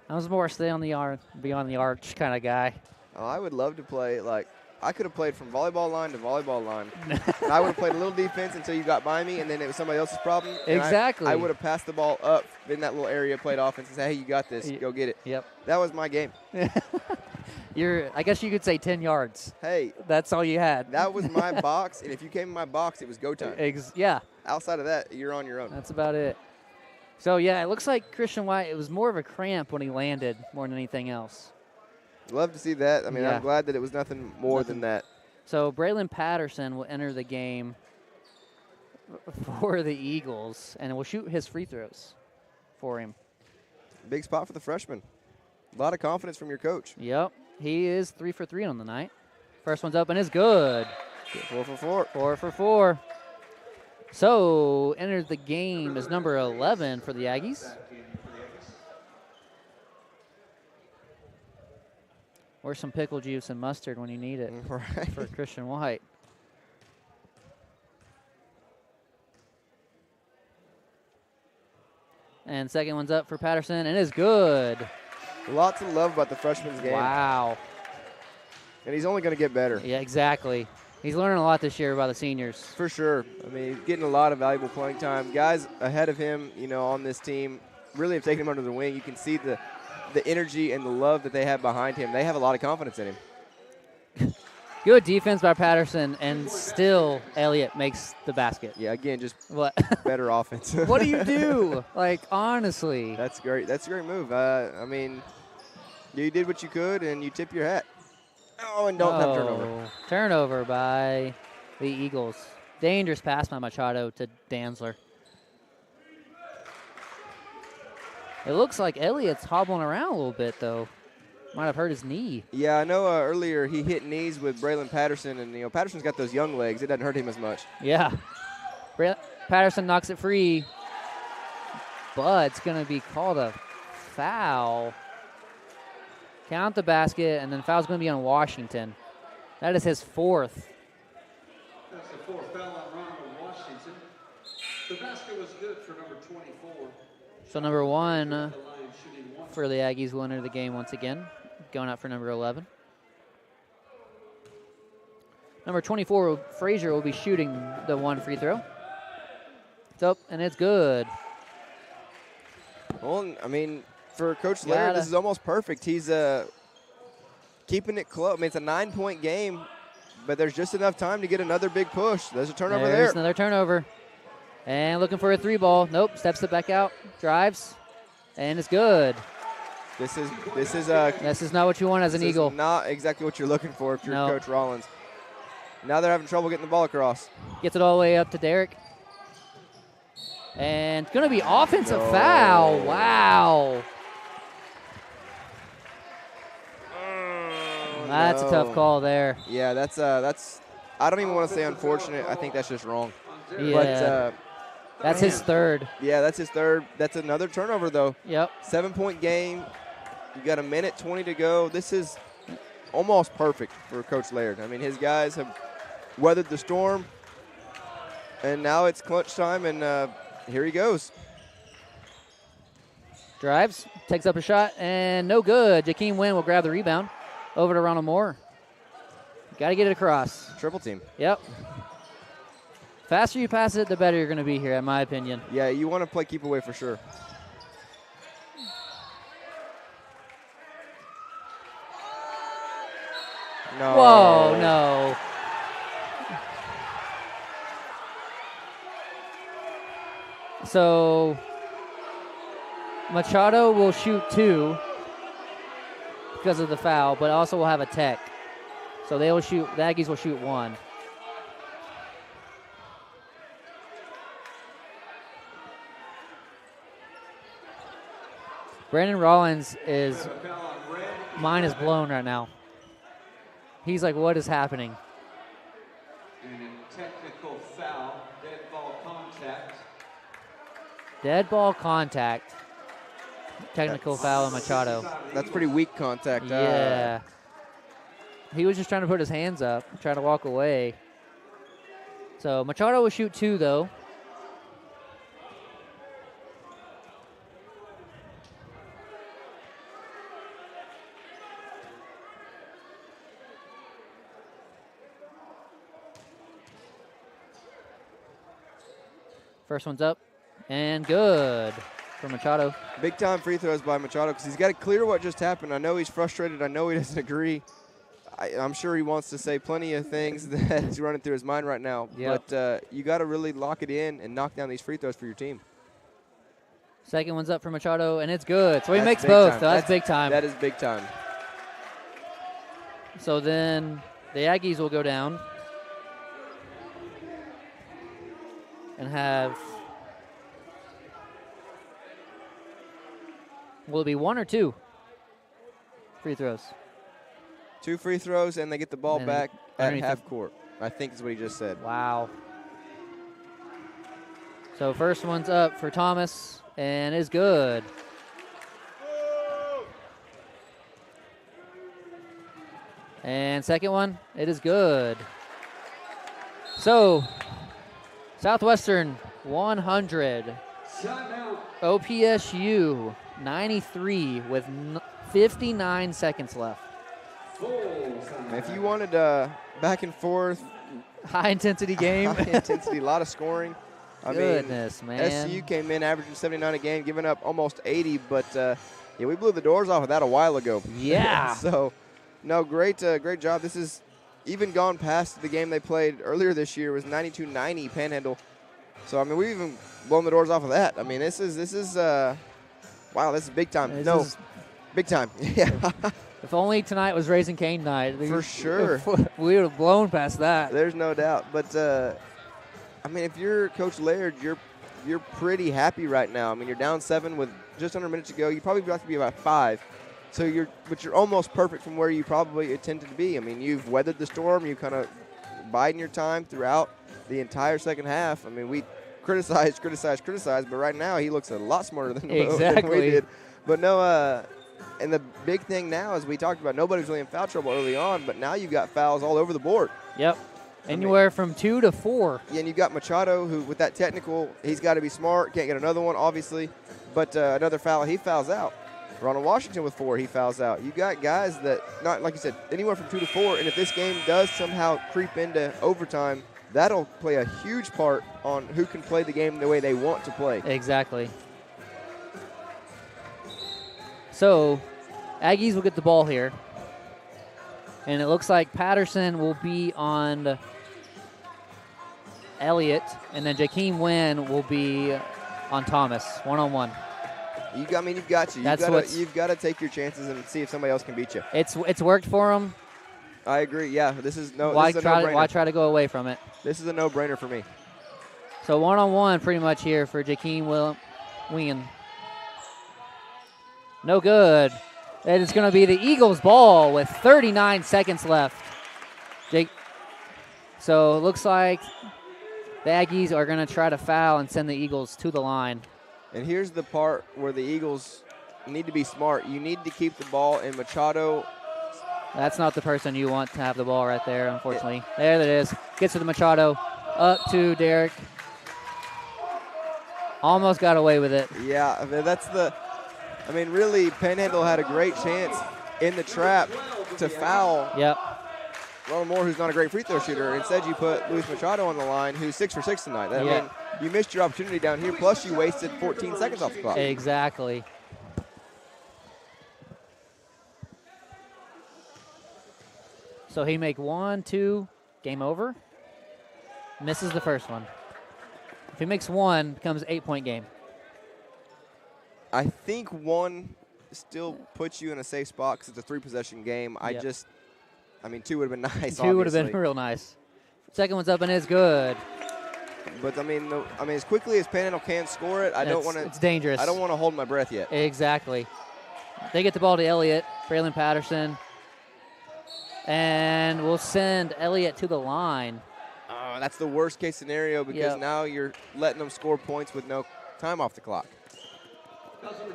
I was more stay on the arc, beyond the arch kind of guy. Oh, I would love to play, like, I could have played from volleyball line to volleyball line. And I would have played a little defense until you got by me, and then it was somebody else's problem. Exactly. I would have passed the ball up in that little area, played offense, and said, hey, you got this. Go get it. Yep. That was my game. I guess you could say 10 yards. Hey. That's all you had. That was my box, and if you came in my box, it was go time. Yeah. Outside of that, you're on your own. That's about it. So, yeah, it looks like Christian White, it was more of a cramp when he landed more than anything else. Love to see that. I mean, Yeah. I'm glad that it was nothing more than that. So Braylon Patterson will enter the game for the Eagles, and will shoot his free throws for him. Big spot for the freshman. A lot of confidence from your coach. Yep. He is 3 for 3 on the night. First one's up and is good. 4 for 4. 4 for 4. So enters the game is number 11 for the Aggies. Or some pickle juice and mustard when you need it Right. for Christian White. And second one's up for Patterson, and is good. Lots of love about the freshman's game. Wow. And he's only going to get better. Yeah, exactly. He's learning a lot this year about the seniors. For sure. I mean, he's getting a lot of valuable playing time. Guys ahead of him, on this team really have taken him under the wing. You can see the energy and the love that they have behind him. They have a lot of confidence in him. Good defense by Patterson, and still Elliott makes the basket. Yeah, again, just What? better offense. What do you do? Like, honestly. That's great. That's a great move. I mean, you did what you could, and you tip your hat. Oh, and don't have turnover. Turnover by the Eagles. Dangerous pass by Machado to Danzler. It looks like Elliott's hobbling around a little bit, though. Might have hurt his knee. Yeah, I know earlier he hit knees with Braylon Patterson, and, Patterson's got those young legs. It doesn't hurt him as much. Yeah. Patterson knocks it free, but it's going to be called a foul. Count the basket, and then foul's going to be on Washington. That is his fourth. That's the fourth foul on Ronald Washington. The basket was good for number 24. So number 1 The line shooting 1. for the Aggies will enter the game once again, going out for number 11. Number 24, Frazier, will be shooting the 1 free throw. It's up, and it's good. Well, I mean, for Coach Laird, this is almost perfect. He's keeping it close. I mean, it's a 9-point game, but there's just enough time to get another big push. There's a turnover there. There's another turnover. And looking for a 3-ball. Nope, steps it back out, drives, and it's good. This is This is not what you want as an Eagle. Not exactly what you're looking for if you're Coach Rollins. Now they're having trouble getting the ball across. Gets it all the way up to Derek. And it's going to be offensive foul. Wow. That's a tough call there. Yeah, that's I don't even want to say unfortunate. I think that's just wrong. Yeah. But, that's his third. Yeah, that's his third. That's another turnover, though. Yep. 7-point game. You got 1:20 to go. This is almost perfect for Coach Laird. I mean, his guys have weathered the storm, and now it's clutch time, and here he goes. Drives, takes up a shot, and no good. Jakeem Wynn will grab the rebound. Over to Ronald Moore. Got to get it across. Triple team. Yep. Faster you pass it, the better you're going to be here, in my opinion. Yeah, you want to play keep away for sure. No. Whoa, no. So Machado will shoot 2 because of the foul, but also will have a tech. So they will shoot, the Aggies will shoot 1. Brandon Rollins is, mind is blown right now. He's like, what is happening? And a technical foul, dead ball contact. Dead ball contact. Technical foul on Machado. That's pretty weak contact. Yeah. He was just trying to put his hands up, trying to walk away. So Machado will shoot 2, though. First one's up and good for Machado. Big time free throws by Machado because he's got to clear what just happened. I know he's frustrated. I know he doesn't agree. I'm sure he wants to say plenty of things that's running through his mind right now. Yep. But you got to really lock it in and knock down these free throws for your team. Second one's up for Machado, and it's good. So he That's makes big both. time. So that's big time. That is big time. So then the Aggies will go down and have, will it be 1 or 2 free throws? 2 free throws, and they get the ball And back at underneath half court. I think is what he just said. Wow. So first one's up for Thomas and is good. And second one, it is good. So Southwestern 100, OPSU 93 with 59 seconds left. If you wanted back and forth, High intensity game. high intensity, a lot of scoring. I Goodness, mean, man. SCU came in averaging 79 a game, giving up almost 80, but yeah, we blew the doors off of that a while ago. Yeah. So, no, great job. This is even gone past the game they played earlier this year. It was 92-90 Panhandle. So, I mean, we've even blown the doors off of that. I mean, this is wow, this is big time. Big time. Yeah. If only tonight was Raising Cane night. For sure. We would have blown past that. There's no doubt. But, I mean, if you're Coach Laird, you're pretty happy right now. I mean, you're down 7 with just under a minute to go. You probably have to be about 5. So you're almost perfect from where you probably intended to be. I mean, you've weathered the storm. You kind of biding your time throughout the entire second half. I mean, we criticized, but right now he looks a lot smarter than we did. But no, and the big thing now, as we talked about, nobody's really in foul trouble early on, but now you've got fouls all over the board. Yep. Anywhere from 2 to 4. Yeah, and you've got Machado, who with that technical, he's got to be smart. Can't get another one, obviously. But another foul, he fouls out. Ronald Washington with 4, he fouls out. You got guys that, not like you said, anywhere from 2 to 4. And if this game does somehow creep into overtime, that'll play a huge part on who can play the game the way they want to play. Exactly. So, Aggies will get the ball here. And it looks like Patterson will be on Elliott, and then Jakeem Wynn will be on Thomas, one-on-one. You've got you. You've got to take your chances and see if somebody else can beat you. It's worked for him. I agree. Yeah, this is a no-brainer. Why try to go away from it? This is a no-brainer for me. So one-on-one pretty much here for Jakeem Wynn. No good. And it's going to be the Eagles' ball with 39 seconds left. So it looks like the Aggies are going to try to foul and send the Eagles to the line. And here's the part where the Eagles need to be smart. You need to keep the ball in Machado. That's not the person you want to have the ball right there, unfortunately. There it is. Gets to the Machado. Up to Derek. Almost got away with it. Yeah, I mean, really, Panhandle had a great chance in the trap to foul. Yep. Ronald Moore, who's not a great free throw shooter. Instead, you put Luis Machado on the line, who's 6 for 6 tonight. I mean, you missed your opportunity down here, plus you wasted 14 seconds off the clock. Exactly. So he make 1, 2, game over. Misses the first one. If he makes 1, it becomes 8-point game. I think 1 still puts you in a safe spot because it's a 3-possession game. Yep. I mean, 2 would have been nice. 2 would have been real nice. Second one's up and it's good. But I mean, as quickly as Panhandle can score it, It's dangerous. I don't want to hold my breath yet. Exactly. They get the ball to Elliott, Braylon Patterson, and we'll send Elliott to the line. That's the worst case scenario because now you're letting them score points with no time off the clock.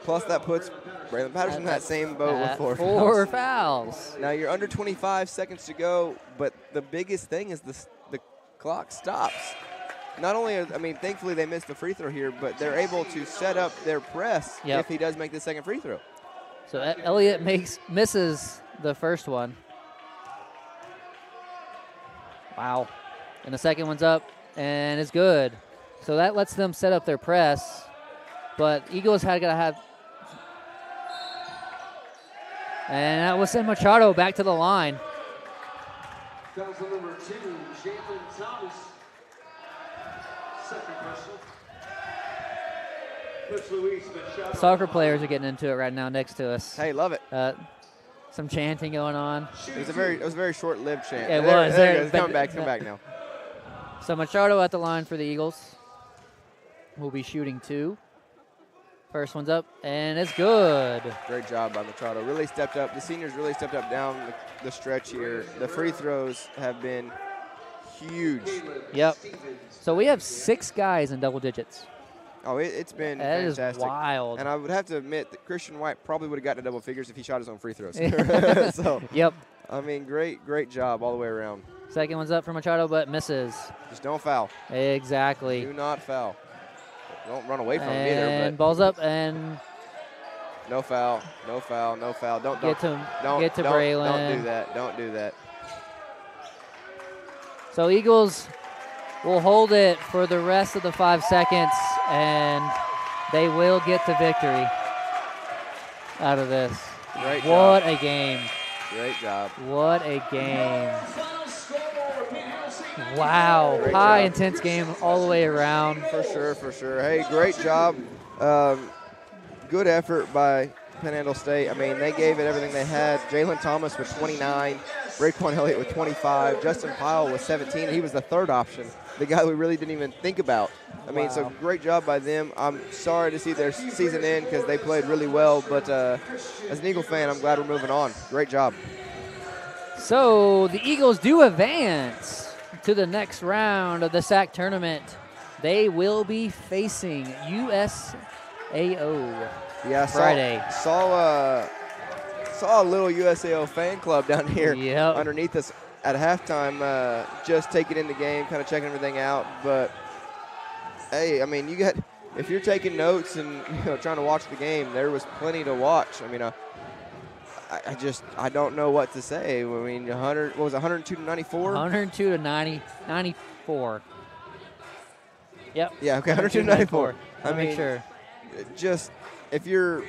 Plus, that puts Braylon Patterson in that same boat with 4 fouls. Now, you're under 25 seconds to go, but the biggest thing is the clock stops. Not only, thankfully they missed the free throw here, but they're able to set up their press if he does make the second free throw. So Elliott misses the first one. Wow. And the second one's up, and it's good. So that lets them set up their press. But Eagles got to have. And that was San Machado back to the line. Council number 2, Jalen Thomas. Second personal. Coach Luis Machado. Soccer players are getting into it right now next to us. Hey, love it. Some chanting going on. It was a very short-lived chant. It was. There it goes. Come back now. So Machado at the line for the Eagles. We'll be shooting 2. First one's up, and it's good. Great job by Machado. Really stepped up. The seniors really stepped up down the stretch here. The free throws have been huge. Yep. So we have 6 guys in double digits. Oh, it's been that fantastic. Is wild. And I would have to admit that Christian White probably would have gotten to double figures if he shot his own free throws. So, yep. I mean, great job all the way around. Second one's up for Machado, but misses. Just don't foul. Exactly. Do not foul. Don't run away from him either. And ball's up, and no foul. Don't get to Braylon. Don't do that. So Eagles will hold it for the rest of the 5 seconds, and they will get the victory out of this. Great job. What a game. Great job. What a game. Wow. Great High, job. intense game all the way around. For sure. Hey, great job. Good effort by Panhandle State. I mean, they gave it everything they had. Jalen Thomas with 29. Raekwon Elliott with 25. Justin Pyle with 17. He was the third option, the guy we really didn't even think about. I mean, so great job by them. I'm sorry to see their season end because they played really well, but as an Eagle fan, I'm glad we're moving on. Great job. So the Eagles do advance to the next round of the SAC tournament. They will be facing USAO Friday. Saw a little USAO fan club down here underneath us at halftime, just taking in the game, kind of checking everything out. But hey, I mean, if you're taking notes and trying to watch the game, there was plenty to watch. I mean, I don't know what to say. I mean, 102 to 94? 102 to 94. Yep. Yeah, okay, 102 to 94. I mean, sure. Just if you're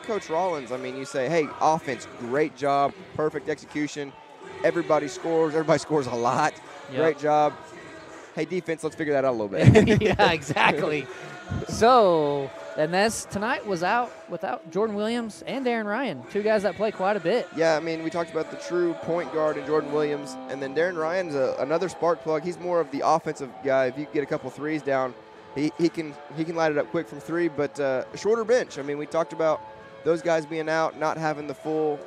Coach Rollins, I mean, you say, hey, offense, great job, perfect execution. Everybody scores a lot. Yep. Great job. Hey, defense, let's figure that out a little bit. Yeah, exactly. So, and tonight was out without Jordan Williams and Darren Ryan, 2 guys that play quite a bit. Yeah, I mean, we talked about the true point guard in Jordan Williams, and then Darren Ryan's another spark plug. He's more of the offensive guy. If you get a couple threes down, he can light it up quick from 3, but a shorter bench. I mean, we talked about those guys being out, not having the full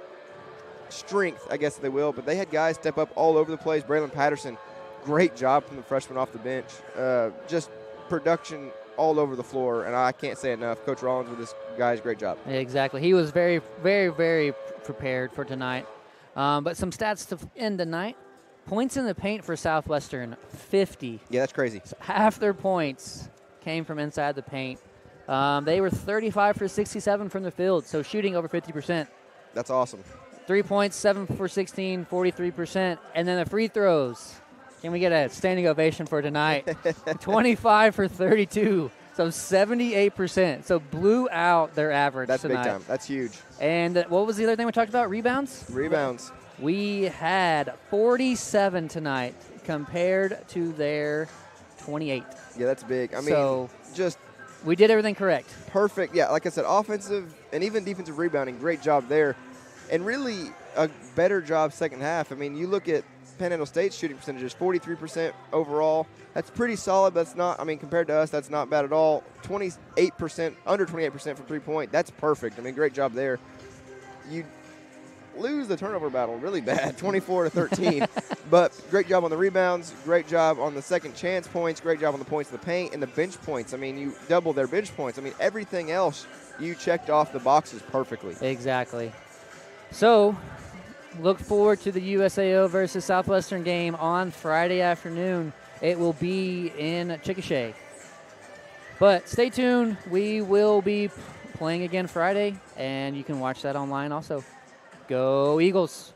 strength, I guess they will, but they had guys step up all over the place. Braylon Patterson, great job from the freshman off the bench. Just production all over the floor, and I can't say enough. Coach Rollins with this guys, great job. Exactly. He was very, very, very prepared for tonight. But some stats to end the night. Points in the paint for Southwestern, 50. Yeah, that's crazy. So half their points came from inside the paint. They were 35 for 67 from the field, so shooting over 50%. That's awesome. 3 points, 7 for 16, 43%. And then the free throws. Can we get a standing ovation for tonight? 25 for 32, so 78%. So blew out their average tonight. That's big time. That's huge. And what was the other thing we talked about? Rebounds? Rebounds. We had 47 tonight compared to their 28. Yeah, that's big. I mean, we did everything correct. Perfect. Yeah, like I said, offensive and even defensive rebounding, great job there. And really a better job second half. I mean, you look at Panhandle State's shooting percentages, 43% overall. That's pretty solid. That's not, I mean, compared to us, that's not bad at all. 28%, under 28% from 3-point. That's perfect. I mean, great job there. You lose the turnover battle really bad, 24 to 13. But great job on the rebounds, great job on the second chance points, great job on the points in the paint and the bench points. I mean, you double their bench points. I mean, everything else you checked off the boxes perfectly. Exactly. So, look forward to the USAO versus Southwestern game on Friday afternoon. It will be in Chickasha. But stay tuned. We will be playing again Friday, and you can watch that online also. Go Eagles.